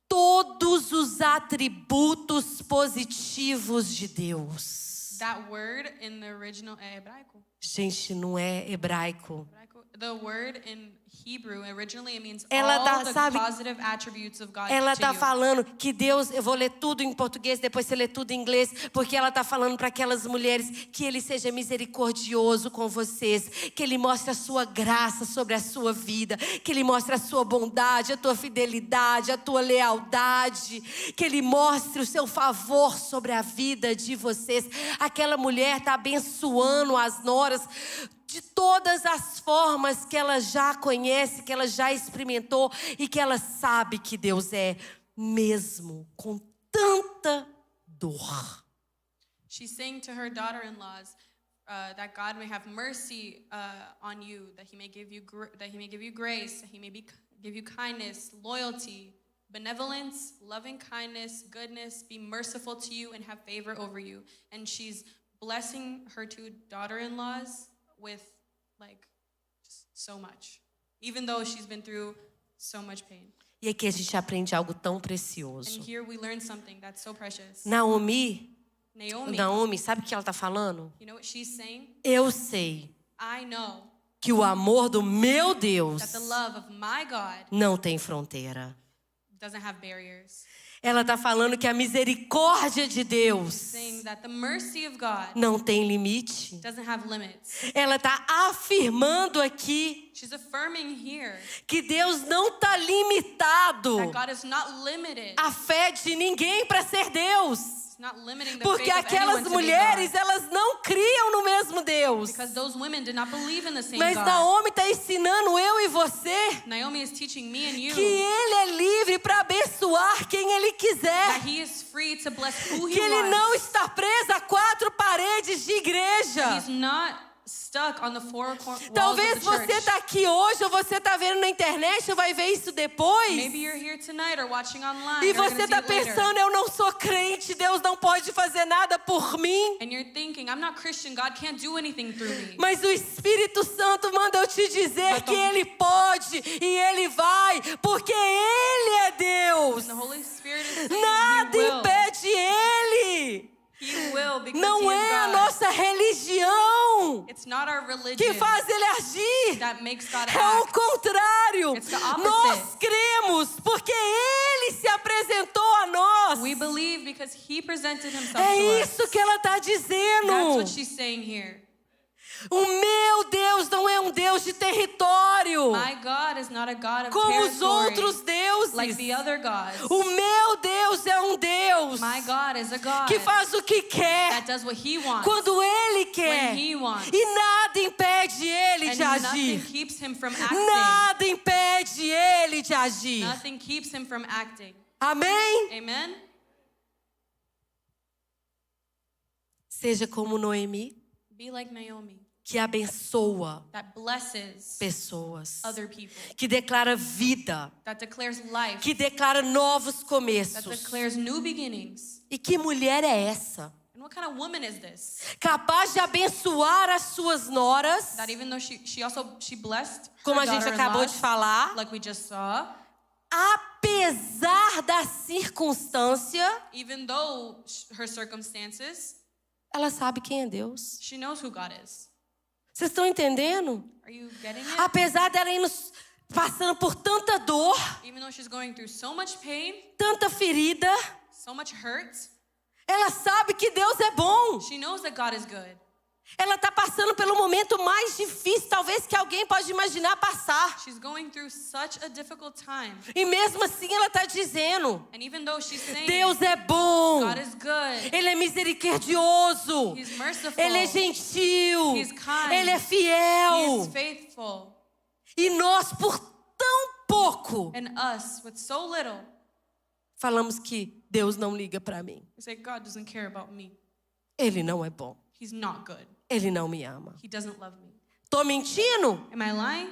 todos os atributos positivos de Deus. That word in the original é hebraico. Gente, não é hebraico. Hebraico The word in Hebrew originally it means Ela all tá, the sabe, positive attributes of God ela to tá you. falando que Deus, eu vou ler tudo em português, depois você lê tudo em inglês, porque ela tá falando para aquelas mulheres que Ele seja misericordioso com vocês, que Ele mostre a sua graça sobre a sua vida, que Ele mostre a sua bondade, a tua fidelidade, a tua lealdade, que Ele mostre o seu favor sobre a vida de vocês. Aquela mulher tá abençoando as noras de todas as formas que ela já conhece, que ela já experimentou e que ela sabe que Deus é, mesmo com tanta dor. She's saying to her daughter-in-laws that God may have mercy on you, that He may give you grace, that He may give you kindness, loyalty, benevolence, loving kindness, goodness, be merciful to you, and have favor over you. And she's blessing her two daughter-in-laws with just so much, even though she's been through so much pain. E aqui a gente aprende algo tão And precioso. here we learn something that's so precious. Naomi, Naomi, sabe o que ela está falando? you know what she's saying? Eu sei I know que o amor do meu Deus that the love of my God não tem fronteira. doesn't have barriers. Ela está falando que a misericórdia de Deus Saying that the mercy of God não tem limite. doesn't have limits. Ela está afirmando aqui She's affirming here que Deus não está limitado that God is not limited. à fé de ninguém para ser Deus. It's not limiting the Porque faith of anyone aquelas to be mulheres, God. elas não criam no mesmo Deus. Because those women did not believe in the same Mas God. Naomi está ensinando eu e você Naomi is teaching me and you que Ele é livre para abençoar quem Ele quiser. that He is free to bless who He Que Ele não wants. está preso a 4 paredes de igreja. He's not stuck on the four walls of Talvez the você church. está aqui hoje ou você está vendo na internet ou vai ver isso depois. Maybe you're here tonight or watching online. E You're gonna você see está it later. pensando, eu não sou crente, Deus não pode fazer nada por mim. And you're thinking, I'm not Christian, God can't do anything through me. Mas o Espírito Santo manda eu te dizer But que Ele pode e Ele vai, porque Ele é Deus. The Holy Spirit is saying Nada He will. impede Ele. He will because Não He is é a God. nossa religião It's not our religion que faz Ele agir. that makes God É o act. contrário. It's the opposite. Nós cremos porque Ele se apresentou a nós. We believe because He presented Himself É to isso us. que ela está That's dizendo. what she's saying here. O meu Deus não é um Deus de território, My God is not a God of como os territory outros deuses. like the other gods. O meu Deus é um Deus My God is a God que faz o que quer, that does what He wants quando Ele quer. when He wants. E nada impede Ele And de nothing agir. keeps Him from acting. Nada impede Ele de agir. Nothing keeps Him from acting. Amém? Amen? Seja como Noemi, Be like Naomi, que abençoa that blesses pessoas, other people, que declara vida, that declares life, que declara novos that começos. declares new beginnings. E que mulher é essa? And what kind of woman is this? Capaz de abençoar as suas noras, That even though she blessed como her a gente acabou de daughter-in-laws, falar, like we just saw, apesar da circunstância, even though her circumstances, ela sabe quem é Deus. she knows who God is. Vocês estão entendendo? Are you getting it? Apesar dela ir passando por tanta dor, Even though she's going through so much pain, tanta ferida, so much hurt, ela sabe que Deus é bom. she knows that God is good. Ela está passando pelo momento mais difícil, talvez que alguém pode imaginar passar. She's going through such a difficult time. E mesmo assim ela está dizendo, And even though she's saying Deus é bom. God is good, Ele é misericordioso. He's merciful, Ele é gentil. He's kind, Ele é fiel. He's faithful, E nós, por tão pouco, and us, with so little, falamos que Deus não liga para mim. we say God doesn't care about me. Ele não é bom. He's not good. Ele não me ama. He doesn't love me. Tô mentindo? Am I lying?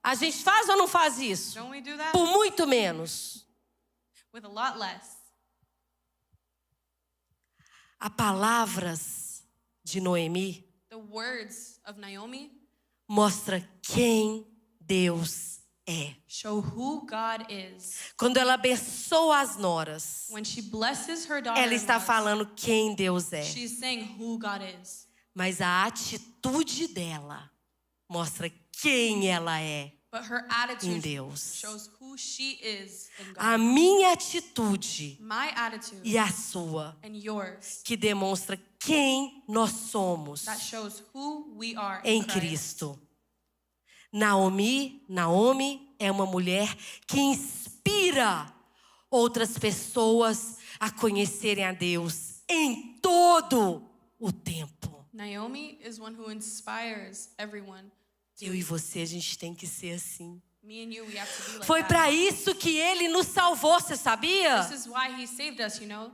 A gente faz ou não faz isso? Don't we do that? Por muito menos. With a lot less. As palavras de Noemi The words of Naomi mostra quem Deus é. show who God is. Quando ela abençoa as noras, When she blesses her ela está daughter-in-laws, falando quem Deus é. she's saying who God is. Mas a atitude dela mostra quem ela é But her em attitude Deus. shows who she is in God. A minha atitude My attitude e a sua, and yours, que demonstra quem nós somos that shows who we are em in Christ. Cristo. Naomi é uma mulher que inspira outras pessoas a conhecerem a Deus em todo o tempo. Naomi is one who inspires everyone. Eu e você, a gente tem que ser assim. Me and you, we have to be like Foi that. para isso que ele nos salvou, você sabia? This is why he saved us, you know?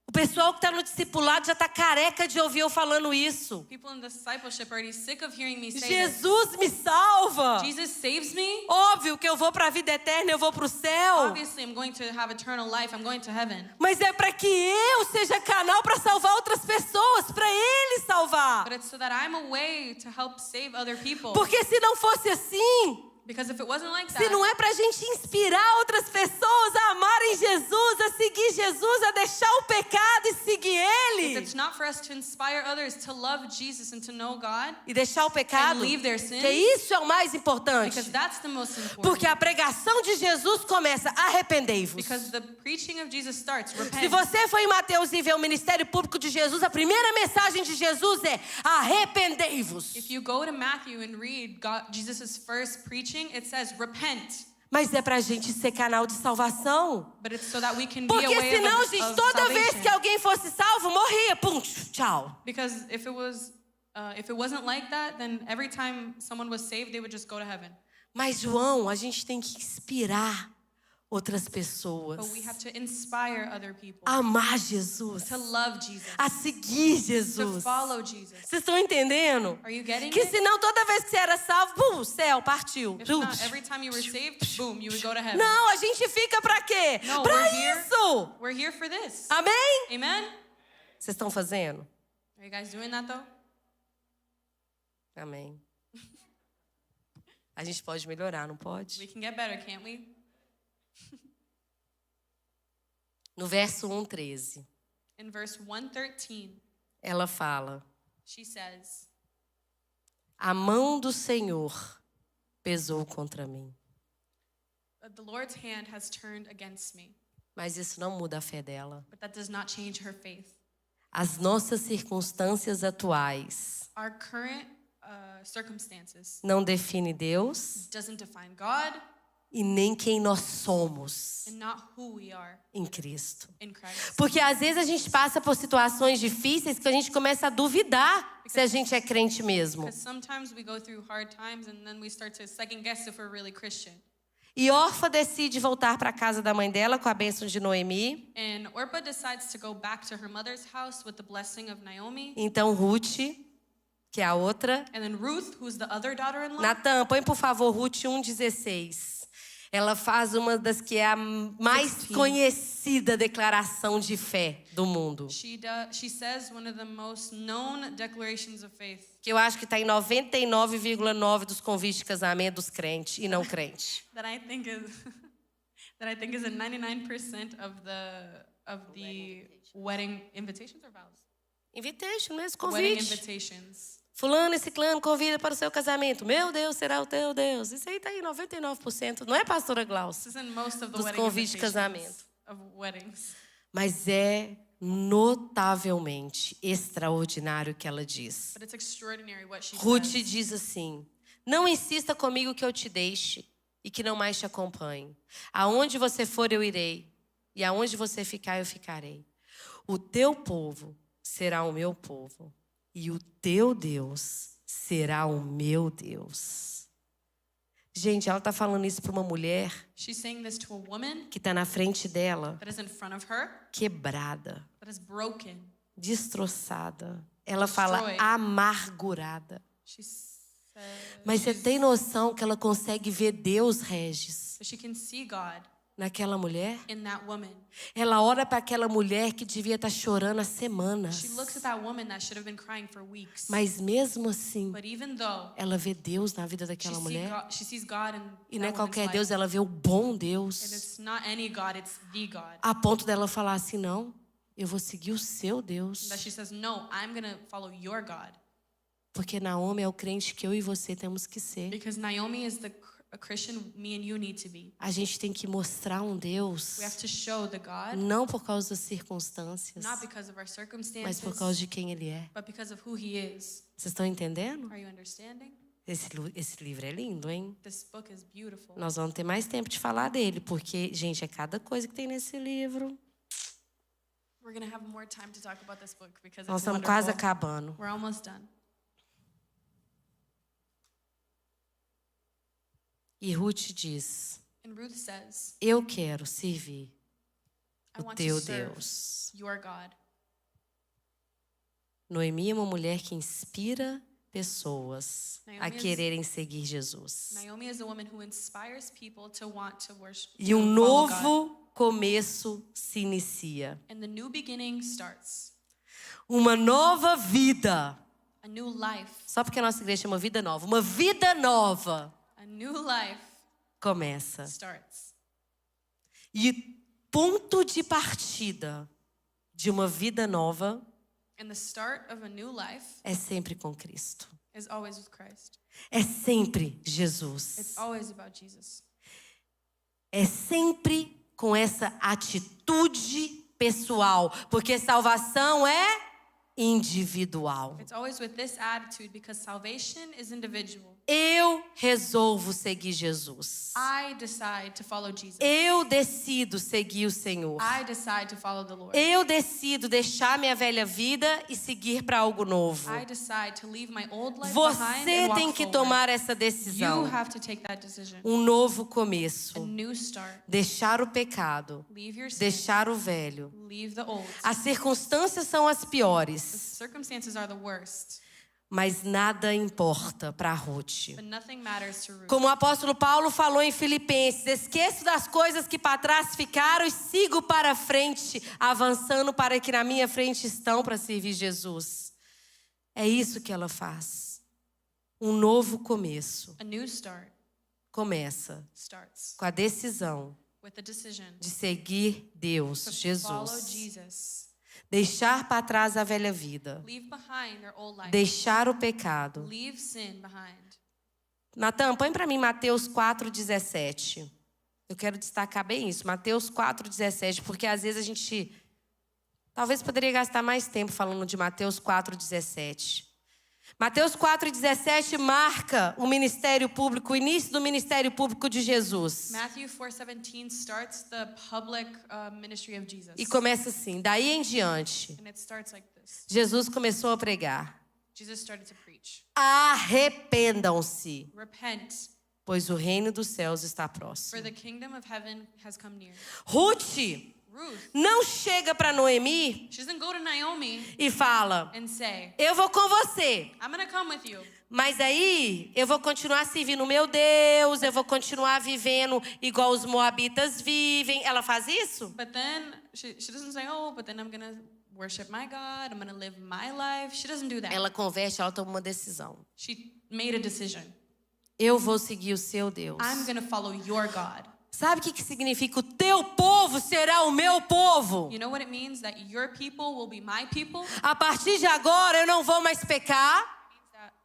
O pessoal que está no discipulado já está careca de ouvir eu falando isso. People in discipleship are already sick of hearing me say this. Jesus me salva. Jesus saves me. Óbvio que eu vou para a vida eterna, eu vou para o céu. Obviously, I'm going to have eternal life. I'm going to heaven. Mas é para que eu seja canal para salvar outras pessoas, para ele salvar. But it's so that I'm a way to help save other people. Porque se não fosse assim, Because if it wasn't like se that, não é para a gente inspirar outras pessoas a amarem Jesus, a seguir Jesus, a deixar o pecado e seguir if Ele, it's not for us to inspire others to love Jesus and to know God, e deixar o pecado, and leave their sins, que isso é o mais importante. because that's the most important. Porque a pregação de Jesus começa, arrependei-vos. Because the preaching of Jesus starts, Se repent. você foi em Mateus e vê o ministério público de Jesus, a primeira mensagem de Jesus é arrependei-vos. If you go to Matthew and read Jesus' first preaching, it says repent. Mas é pra gente ser canal de salvação. But it's so that we can be Porque a way senão, of gente, toda vez salvation. que alguém fosse salvo, morria. Pum, tchau. Because if it wasn't like that, then every time someone was saved, they would just go to heaven. Mas, João, a gente tem que inspirar outras pessoas But we have to inspire other people a amar Jesus, to love Jesus, a seguir to Jesus. follow Jesus. Vocês estão entendendo? Are you getting Que it? senão, toda vez que você era salvo, pum, céu, partiu. If not, every time you were saved, boom, you would go to heaven. Não, a gente fica pra quê? No, Pra we're here. isso! We're here for this. Amém? Amen? Vocês estão fazendo? Are you guys doing that though? Amém. A gente pode melhorar, não pode? We can get better, can't we? No verso 1:13, In verse 113, ela fala: she says, a mão do Senhor pesou contra mim. the Lord's hand has turned against me. Mas isso não muda a fé dela. But that does not change her faith. As nossas circunstâncias atuais Our current circumstances não definem Deus doesn't define God e nem quem nós somos and not who we are em Cristo. in Christ. Porque às vezes a gente passa por situações difíceis que a gente começa a duvidar se a gente é crente mesmo. Because sometimes we go through hard times and then we start to second guess if we're really Christian. E Orfa decide voltar para a casa da mãe dela com a bênção de Noemi. And Orpah decides to go back to her mother's house with the blessing of Naomi. Então Ruth, que é a outra. And then Ruth, who's the other daughter-in-law. Natan, põe por favor Ruth 1:16. Ela faz uma das que é a mais 16. conhecida declaração de fé do mundo. She says one of the most known declarations of faith. Que eu acho que está em 99,9% dos convites de casamento dos crentes e não crentes. That I think is a 99% of the wedding invitations or vows? Invitation, mesmo Wedding convite. invitations. Fulano e ciclano convida para o seu casamento. Meu Deus, será o teu Deus. Isso aí está em 99%. Não é, pastora Glaucia? This is in most of the Dos wedding convites de invitations casamento. of weddings. Mas é notavelmente extraordinário o que ela diz. But it's extraordinary what she Ruth says. diz assim: não insista comigo que eu te deixe e que não mais te acompanhe. Aonde você for, eu irei. E aonde você ficar, eu ficarei. O teu povo será o meu povo. E o teu Deus será o meu Deus. Gente, ela está falando isso para uma mulher She's saying this to a woman que está na frente dela, that is in front of her, quebrada, that is broken. destroçada. Ela fala Destroyed. amargurada. She says Mas você tem noção que ela consegue ver Deus, Regis, she can see God naquela mulher? in that woman. Ela olha para aquela mulher que devia estar chorando há semanas. She looks at that woman that should have been crying for weeks. Mas mesmo assim, But even though ela vê Deus na vida daquela mulher. she sees God in E não é that woman's qualquer life. Deus, ela vê o bom And Deus. it's not any God, it's the God. A ponto dela falar assim, não, eu vou seguir o seu Deus. That she says, no, I'm going to follow your God. Porque Naomi é o crente que eu e você temos que ser. Because Naomi is a Christian me and you need to be. A gente tem que mostrar um Deus, We have to show the God, não por causa das circunstâncias, not because of our mas circumstances, por causa de quem Ele é. but because of who he is. Vocês estão entendendo? Are you understanding? Esse livro é lindo, hein? This book is beautiful. Nós vamos ter mais tempo de falar dele, porque, gente, é cada coisa que tem nesse livro. We're going to have more time to talk about this book because Nós it's estamos quase wonderful. acabando. We're almost done. E Ruth diz: And Ruth says, eu quero servir I o want teu to serve Deus. your God. Noemi é uma mulher que inspira pessoas a Naomi is- quererem seguir Jesus. Naomi is a woman who inspires people to want to worship, E um to follow God. novo começo se inicia. And the new beginning starts. Uma nova vida. A new life. Só porque a nossa igreja chama vida nova. Uma vida nova A new life começa. starts. E ponto de partida de uma vida nova And the start of a new life é sempre com Cristo. is always with Christ. É sempre Jesus. It's always about Jesus. É sempre com essa atitude pessoal, porque salvação é individual. It's always with this attitude because salvation is individual. Eu resolvo seguir Jesus. I decide to follow Jesus. Eu decido seguir o Senhor. I decide to follow the Lord. Eu decido deixar minha velha vida e seguir para algo novo. I decide to leave my old life behind Você and walk tem que forward. tomar essa You decisão. have to take that decision. Um novo A começo. new start. Deixar o pecado. Leave your sin. Deixar o velho. Leave the old. As circunstâncias são as The piores, circumstances are the worst, mas nada importa para Ruth. but nothing matters to Ruth. Como o apóstolo Paulo falou em Filipenses: esqueço das coisas que para trás ficaram e sigo para frente, avançando para que na minha frente estão para servir Jesus. É isso que ela faz. Um novo começo A new start começa starts com a decisão with a decision de seguir Deus, to follow Jesus. Jesus. Deixar para trás a velha vida. Leave behind their old life. Deixar o pecado. Leave sin behind. Natan, põe para mim Mateus 4,17. Eu quero destacar bem isso, Mateus 4,17, porque às vezes a gente talvez poderia gastar mais tempo falando de Mateus 4,17. Mateus 4,17 marca o ministério público, o início do ministério público de Jesus. Matthew 4:17 starts the public ministry of Jesus. E começa assim: daí em diante, And it starts like this. Jesus começou a pregar: Jesus started to preach. arrependam-se, Repent, pois o reino dos céus está for próximo. the kingdom of heaven has come near. Ruth Ruth, não chega para Noemi she doesn't go to Naomi e fala: and say, eu vou com você, I'm going to come with you. mas aí eu vou continuar servindo o meu Deus, eu vou continuar vivendo igual os moabitas vivem. Ela faz isso? But then she doesn't say, oh, but then I'm going to worship my God. I'm going to live my life. She doesn't do that. Ela converte, ela toma uma decisão. She made a decision. Eu vou seguir o seu Deus. I'm going to follow your God. Sabe o que significa? O teu povo será o meu povo. You know what it means? That your people will be my people? A partir de agora eu não vou mais pecar.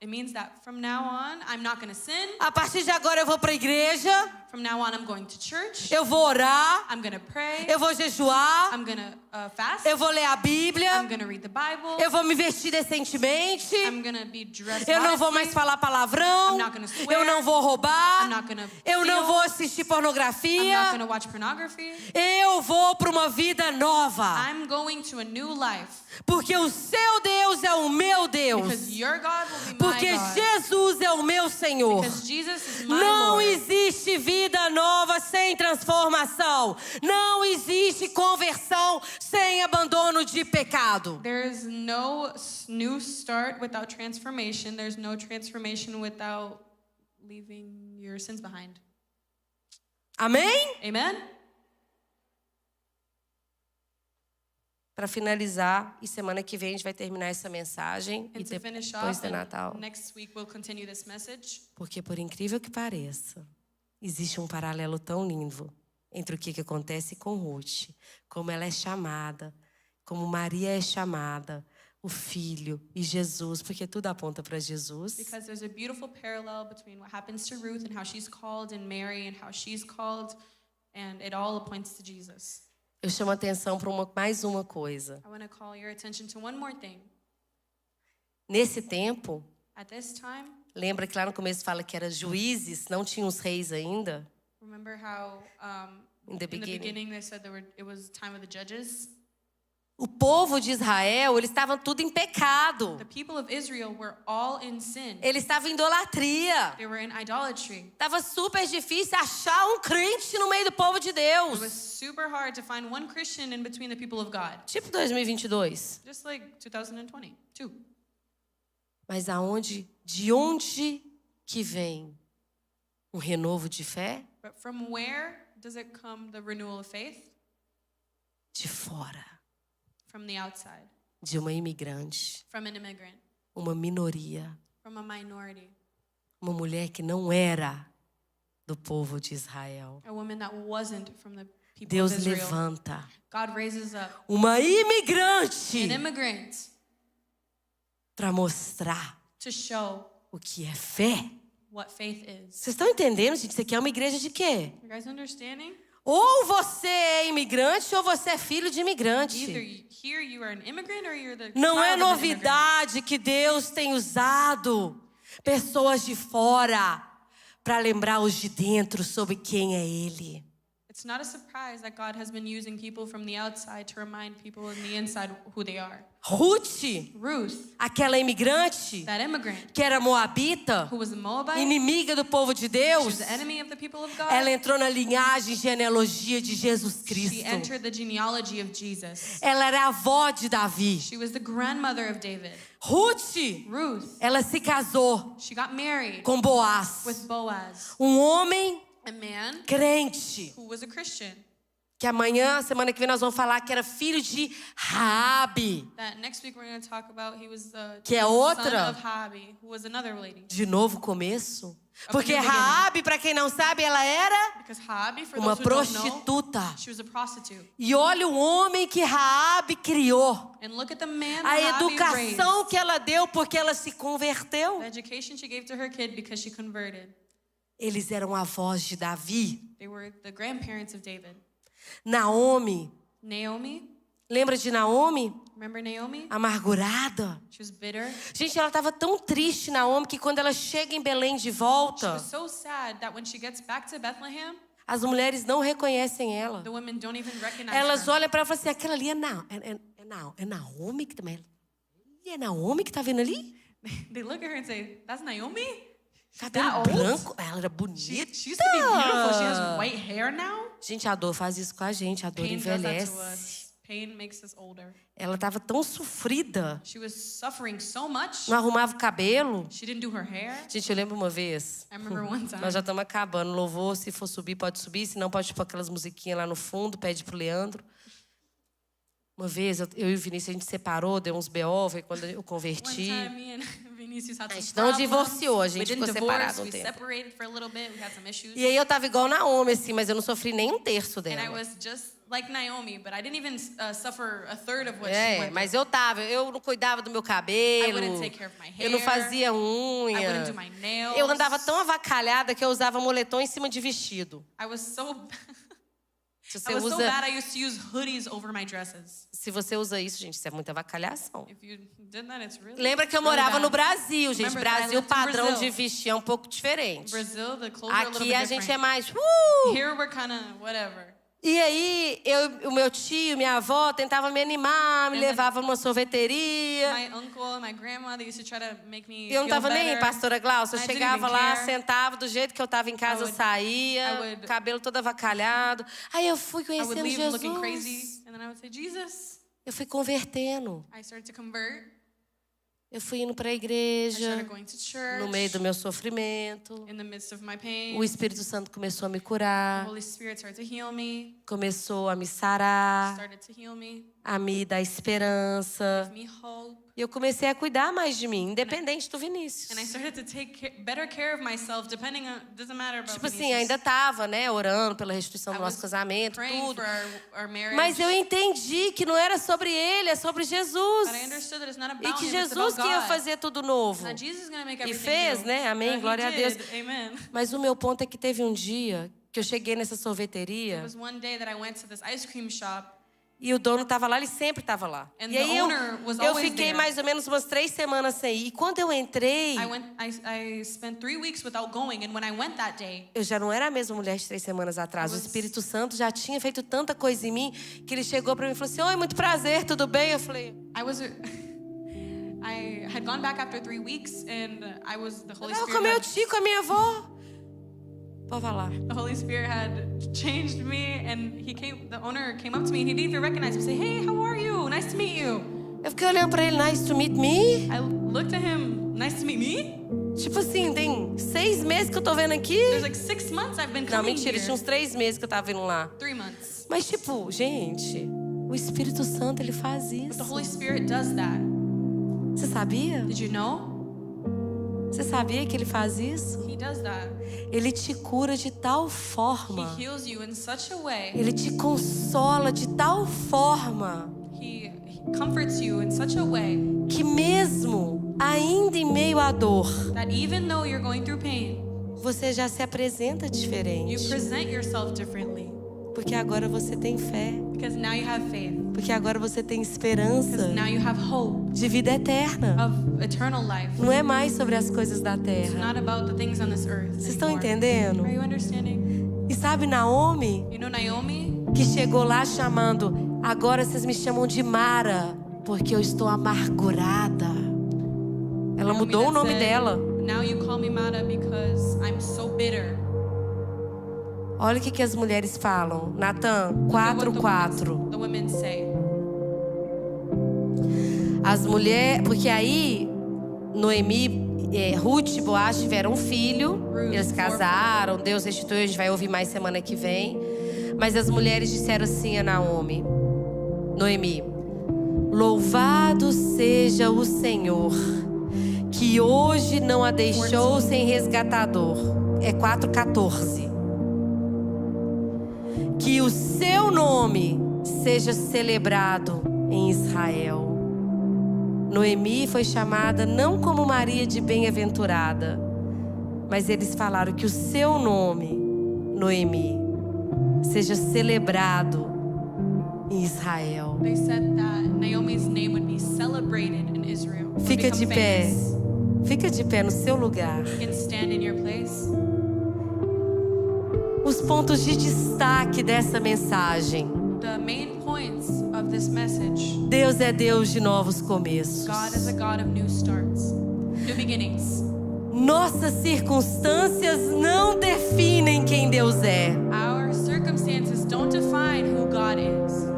It means that from now on, I'm not going to sin. A partir de agora eu vou para a igreja. From now on, I'm going to church. Eu vou orar. I'm going to pray. Eu vou jejuar. I'm going to fast. Eu vou ler a Bíblia. I'm going to read the Bible. Eu vou me vestir decentemente. I'm going to be dressed Eu não vou mais modestly. falar palavrão. I'm not gonna swear. Eu não vou roubar. I'm not gonna Eu não steal. vou assistir I'm pornografia. not going to watch pornography. Eu vou para uma vida nova. I'm going to a new life. Porque o seu Deus é o meu Deus. Because your God will be my Porque God. Jesus é o meu Senhor. Because Jesus is my Não Lord. existe vida nova sem transformação. Não existe conversão sem abandono de pecado. There's no new start without transformation. There's no transformation without leaving your sins behind. Amém? Amen? Para finalizar, e semana que vem a gente vai terminar essa mensagem e And to finish depois off, do Natal. next week we'll continue this message. Porque por incrível que pareça, existe um paralelo tão lindo entre o que acontece com Ruth, como ela é chamada, como Maria é chamada o Filho e Jesus, porque tudo aponta para Jesus. Because there's a beautiful parallel between what happens to Ruth and how she's called, and Mary and how she's called, and it all points to Jesus. Eu chamo a atenção para mais uma coisa. I want to call your attention to one more thing. Nesse tempo, At this time, lembra que lá no começo fala que era juízes, não tinha os reis ainda? remember how In the in the beginning. beginning they said it was time of the judges? O povo de Israel, eles estavam tudo em pecado. The people of Israel were all in sin. Eles estavam em idolatria. They were in idolatry. Estava super difícil achar um crente no meio do povo de It Deus. was super hard to find one Christian in between the people of God. Tipo 2022. Just like 2022. Mas de onde que vem um renovo de fé? But from where does it come, the renewal of faith? De fora. From the outside. De uma imigrante. From an immigrant. Uma minoria. From a minority. Uma mulher que não era do povo de Israel. A woman that wasn't from the people Deus of Israel. levanta God raises up uma imigrante an immigrant para mostrar to show o que é fé. what faith is. Vocês estão entendendo, gente? Isso aqui é uma igreja de quê? You guys understanding? Ou você é imigrante ou você é filho de imigrante. Here you are an immigrant or you're the Não é child of an immigrant. novidade que Deus tem usado pessoas de fora para lembrar os de dentro sobre quem é Ele. It's not a surprise that God has been using people from the outside to remind people on the inside who they are. Ruth, Ruth, aquela imigrante that immigrant que era moabita, who was a Moabite, inimiga do povo de she Deus, was the enemy of the people of God. ela entrou na linhagem, genealogia de Jesus She Cristo. entered the genealogy of Jesus. Ela era a avó de Davi. She was the grandmother of David. Ruth, Ruth, ela se casou she got married com Boaz, with Boaz, um homem a man crente, who was a Christian. que amanhã, semana que vem, nós vamos falar que era filho de Raabe. That next week we're going to talk about he was the Que é son outra. of Rabi, who was another lady. De novo começo. Porque new beginning. Raabe, para quem não sabe, ela era Because Rabi, for uma those who don't know, prostituta. she was a prostitute. E olha o homem que Raabe criou. And look at the man A that Rabi educação raised. que ela deu porque ela se converteu. The education she gave to her kid because she converted. Eles eram avós de Davi. They were the grandparents of David. Naomi, Naomi, lembra de Naomi? remember Naomi? Amargurada. She was bitter. Gente, ela estava tão triste, Naomi, que quando ela chega em Belém de She volta, was so sad that when she gets back to Bethlehem, as mulheres não reconhecem ela. the women don't even recognize Elas her. olham para ela e falam assim, aquela ali é Naomi que também. É Naomi que tá vendo ali? They look at her and say, "That's Naomi? Cabelo that old? branco. Ela era bonita. She used to be beautiful. She has white hair now." Gente, a dor faz isso com a gente. A dor Pain does that to envelhece. us. Pain makes us older. Ela estava tão sofrida. She was suffering so much. Não arrumava o cabelo. She didn't do her hair. Gente, eu lembro uma vez. I remember one time. Nós já estamos acabando. Louvor, se for subir, pode subir. Se não, pode pôr aquelas musiquinhas lá no fundo. Pede pro Leandro. Uma vez, eu e o Vinícius, a gente separou, deu uns B.O., foi quando eu One converti. time, me and Vinicius had A some gente não problems. divorciou, a gente We didn't ficou divorce. separado um We tempo. separated for a little bit. We had some issues. E aí eu tava igual Naomi, assim, mas eu não sofri nem um terço And I dela. was just like Naomi, but I didn't even suffer a third of what she É, went mas through. eu não cuidava do meu I cabelo, wouldn't take care of my hair. eu não fazia I unha, wouldn't do my nails. eu andava tão avacalhada que eu usava moletom em cima de vestido. I was so Se I você was so usa, bad I used to use hoodies over my dresses. se você usa isso, gente, isso é muita avacalhação. If you did that, it's really Lembra que eu really morava bad. no Brasil, gente. Remember that I Brasil, o lived in padrão Brazil. de vestir é um pouco diferente. Brazil, the clothes are a little Aqui bit a gente é different. mais... Here we're kind of whatever. E aí, o meu tio, minha avó, tentava me animar, me And then- levava numa sorveteria. My uncle and my grandmother used to try to make me E eu não feel tava nem aí, better. pastora Glaucia. Eu I didn't chegava even lá, care. sentava do jeito que eu tava em casa, I would- saía, I would- cabelo todo avacalhado. Aí eu fui I would conhecendo leave Jesus. looking crazy, and then I would say, Jesus. Eu fui convertendo. I started to convert. Eu fui indo pra I igreja, started going to church. no meio do meu sofrimento. In the midst of my pain, O Espírito Santo começou a me the curar, Holy Spirit started to heal me. começou a me sarar. Started to heal me. a me dar esperança. give me hope. E eu comecei a cuidar mais de mim, independente do Vinícius. And I started to better care of myself, doesn't matter about Tipo assim, Vinicius. ainda tava, né, orando pela restituição I do nosso was casamento, praying tudo. for our marriage. Mas eu entendi que não era sobre ele, é sobre Jesus. But I understood that it's not E about que him, it's Jesus about que ia God. fazer tudo novo. Now Jesus is going to make E everything fez, new. né? Amém, He glória a Deus. did. Amen. Mas o meu ponto é que teve um dia que eu cheguei nessa It sorveteria was one day that I went to this ice cream shop. e o dono estava lá, ele sempre estava lá. And E the aí owner was eu always fiquei there. mais ou menos umas 3 semanas sem ir. E quando eu entrei, I spent 3 weeks without going, and when I went that day, eu já não era a mesma mulher de 3 semanas atrás. O Espírito Santo já tinha feito tanta coisa em mim que ele chegou para mim e falou assim: oi, muito prazer, tudo bem? Eu falei, I had gone back after 3 weeks, and the Holy eu com meu Spirit. tio, com a minha avó. Pode falar. The Holy Spirit had changed me, and the owner came up to me, and he didn't even recognize me. Say, hey, how are you? Nice to meet you. Eu fiquei olhando para ele, nice to meet me. I looked at him, nice to meet me? Tipo assim, tem 6 meses que eu tô vendo aqui. There's like 6 months I've been Não, coming mentira, here. tinha uns 3 meses que eu tava vindo lá. 3 months. Mas tipo, gente, o Espírito Santo, ele faz But isso. the Holy Spirit does that. Você sabia? Did you know? Você sabia que ele faz isso? He does that. Ele te cura de tal He forma. heals you in such a way. Ele te consola de tal forma He comforts you in such a way que mesmo ainda em meio à dor, that even though you're going through pain, você já se apresenta you diferente. present yourself differently. Porque agora você tem fé. Because now you have faith. Porque agora você tem esperança Because now you have hope de vida eterna. of eternal life. Não é mais sobre as coisas da It's terra. not about the things on this earth Vocês estão anymore. entendendo? Are you understanding? E sabe Naomi, You know Naomi? que chegou lá chamando, agora vocês me chamam de Mara, porque eu estou amargurada. Ela Naomi mudou o that nome said, dela. Now you call me Mara because I'm so bitter. Olha o que as mulheres falam. Natan Look at what 4:4. the women say. As mulheres, porque aí Noemi, Ruth e Boaz tiveram um filho, eles casaram, Deus restituiu, a gente vai ouvir mais semana que vem. Mas as mulheres disseram assim a Noemi: louvado seja o Senhor, que hoje não a deixou sem resgatador. É 4:14. Que o seu nome seja celebrado em Israel. Noemi foi chamada não como Maria de bem-aventurada, mas eles falaram que o seu nome, Noemi, seja celebrado em Israel. They said that Naomi's name would be celebrated in Israel. Would Fica de become pé. famous. Fica de pé no seu lugar. You can stand in your place. Os pontos de destaque dessa mensagem. The main points of this message. Deus é Deus de novos começos. God is a God of new starts, new beginnings. Nossas circunstâncias não definem quem Deus é. Our circumstances don't define who God is.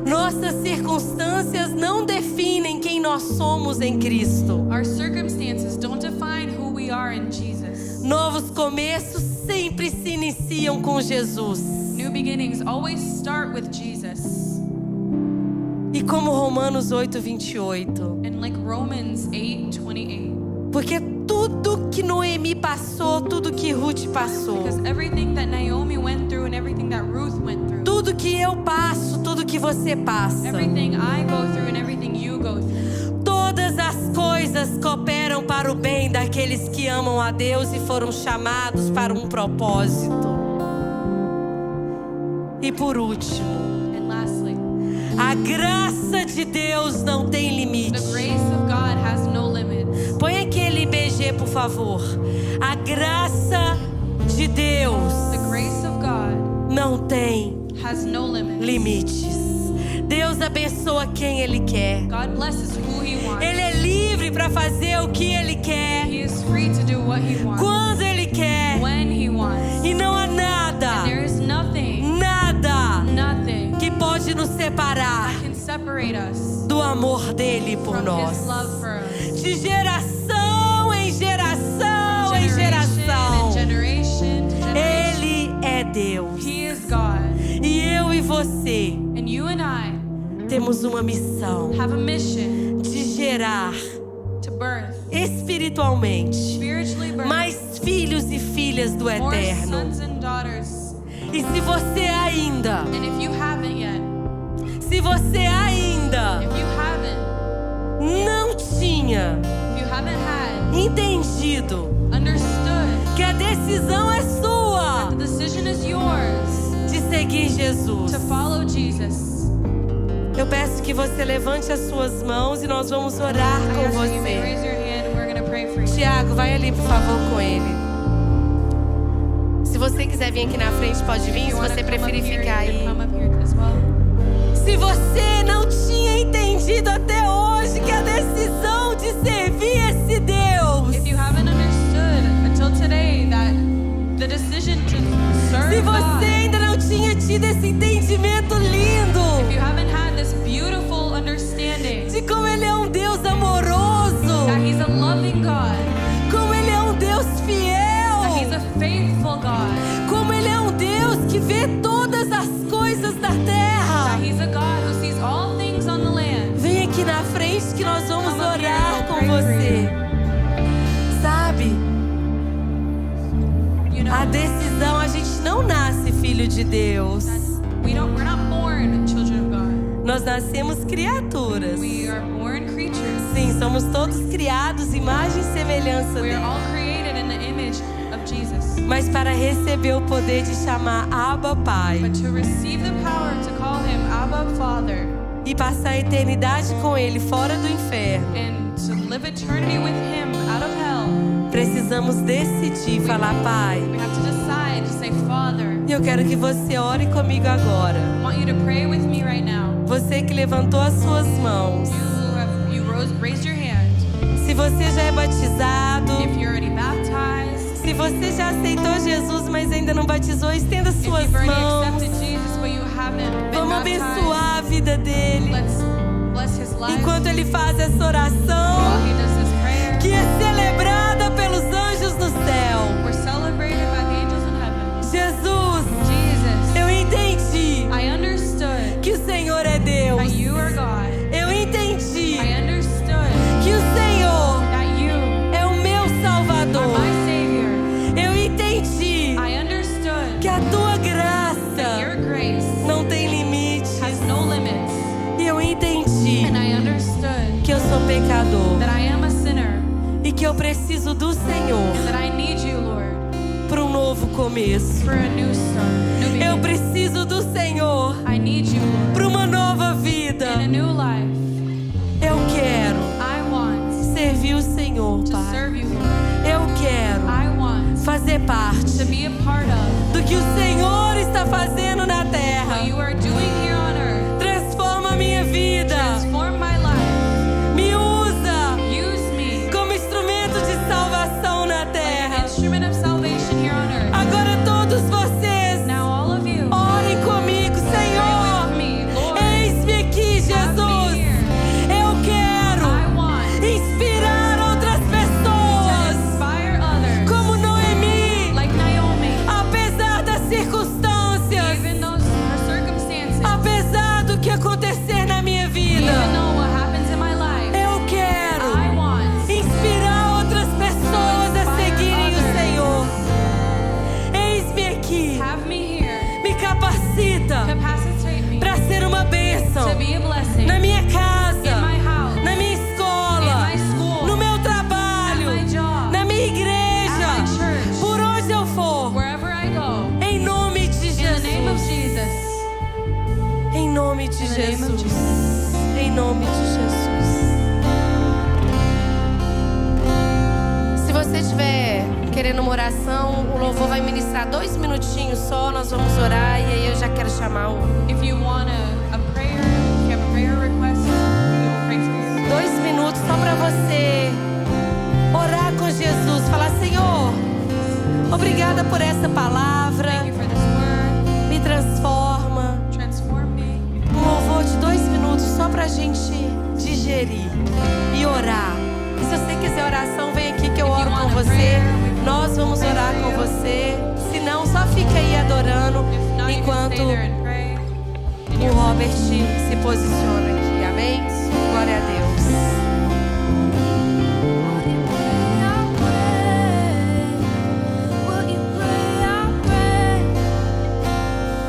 Nossas circunstâncias não definem quem nós somos em Cristo. Our circumstances don't define who we are in Jesus. Novos começos sempre se iniciam com Jesus. New beginnings always start with Jesus. E como Romanos 8:28. And like Romans 8:28. Porque tudo que Noemi passou, tudo que Ruth passou, Because everything that Naomi went through and everything that Ruth went through, tudo que eu passo, tudo que você passa, everything I go through and everything you go through, todas as coisas cooperam para o bem daqueles que amam a Deus e foram chamados para um propósito. E por último, and lastly, a graça de Deus não tem the limite. grace of God has no limits. Põe aquele BG, por favor. A graça de Deus The grace of God não tem has no limits. limites. Deus abençoa quem Ele quer. God blesses who He wants. Ele é livre para fazer o que Ele quer, He is free to do what He wants, quando Ele quer. when He wants. E não há nada, And there is nothing que pode nos separar that can separate us do amor dele por from nós. His love for us. De geração em geração em Generation geração, and generation to generation. Ele é Deus. He is God. E eu e você And you and I temos uma missão have a mission de gerar to birth, espiritualmente spiritually birth, mais filhos e filhas do more Eterno. sons and daughters. E se você ainda, And if you haven't yet, se você ainda if you haven't, não tinha if you haven't had, entendido understood, que a decisão é sua the decision is yours de seguir Jesus, to follow Jesus. eu peço que você levante as suas mãos e nós vamos orar I com ask you may você. raise your hand and we're going to pray for you. Tiago, vai ali, por favor, com ele. Se você quiser vir aqui na frente, pode vir. Se You wanna você come up preferir here, ficar you aí. can come up here as well. Se você não tinha entendido até hoje que a decisão de servir esse Deus, If you haven't understood until today that the decision to se serve você God, ainda não tinha tido esse entendimento lindo if you haven't had this beautiful understanding de como Ele é um Deus amoroso, that He's a loving God, como Ele é um Deus that fiel, He's a faithful God, como Ele é um Deus que vê todas as coisas da terra. that He's a God who sees all things on the land. Vem aqui na frente que nós vamos Come up here, orar we'll com pray for você. Sabe, You know, a decisão, a gente não nasce filho de Deus. we're not born children of God. Nós nascemos criaturas. We are born creatures. Sim, somos todos criados, imagem e semelhança We are dele. all created in the image of Jesus. Mas para receber o poder de chamar Abba Pai But to receive the power to call Him Abba Father e passar a eternidade com Ele fora do inferno, and to live eternity with Him out of hell, precisamos decidir falar: Pai, we have to decide to say, Father, eu quero que você ore comigo agora. I want you to pray with me right now. Você que levantou as suas mãos, Raised your hand. se você já é batizado, If you're already baptized, se você já aceitou Jesus, mas ainda não batizou, estenda if suas you've already mãos. accepted Jesus but you haven't been Vamos baptized, abençoar a vida dele. let's bless His life Enquanto ele faz essa oração, while He does this prayer. que é celebrada pelos anjos do céu. We're celebrated by the angels in heaven. Jesus, Jesus, eu entendi I understood que o Senhor é Deus. that you are God. Eu entendi I understood que o Senhor that you é o meu are Salvador. my Savior. Eu entendi I understood que a tua that graça your grace não tem limites. has no limits. E eu entendi And I understood que eu sou pecador that I am a sinner e que eu preciso do Senhor and that I need you, Lord, para um novo começo. for a new start, new Eu beginning. preciso do Senhor I need you, Lord, para uma nova vida. in a new life. Eu quero I want servir o Senhor, to Pai. serve you, Lord. Eu quero I want fazer parte to be a part of do que o Senhor está fazendo na what terra. you are doing here on earth. Transforma a minha vida. Transform my life. Me usa Use me como instrumento de salvação na like an terra. instrument of salvation here on earth. Agora todos vocês Now all of you, orem comigo, pray Senhor. with me, Lord. Eis-me aqui, Have me Jesus. here. Eu quero I want inspirar outras to pessoas, inspire others como Noemi, like Naomi, apesar das circunstâncias, even though her circumstances, apesar do que acontecer na minha vida. even though what happens in my life. Eu quero I want inspirar outras pessoas a seguirem o Senhor. Eis-me aqui, have me here, me capacita capacitate me para ser uma bênção to be a blessing na minha casa, in my house, na minha escola, in my school, no meu at trabalho, my job, na minha igreja, at my church, por onde eu for, wherever I go. em nome de In the name of Jesus. Jesus. Em nome de In the name of Jesus. Jesus. Em nome de Jesus. Se você estiver querendo uma oração, o louvor vai ministrar 2 minutinhos só, nós vamos orar e aí eu já quero chamar o... If you want a prayer, if you have a prayer request, we will pray for you. 2 minutos só para você orar com Jesus, falar: Senhor, obrigada por essa palavra, Thank you for this word. me transforma. Transform me. Um louvor de 2 minutos só pra gente digerir e orar. E se você quiser oração, vem aqui que eu oro com você. Nós vamos orar com você. Se não, só fica aí adorando If not, you can enquanto stay there and pray. o Robert se posiciona.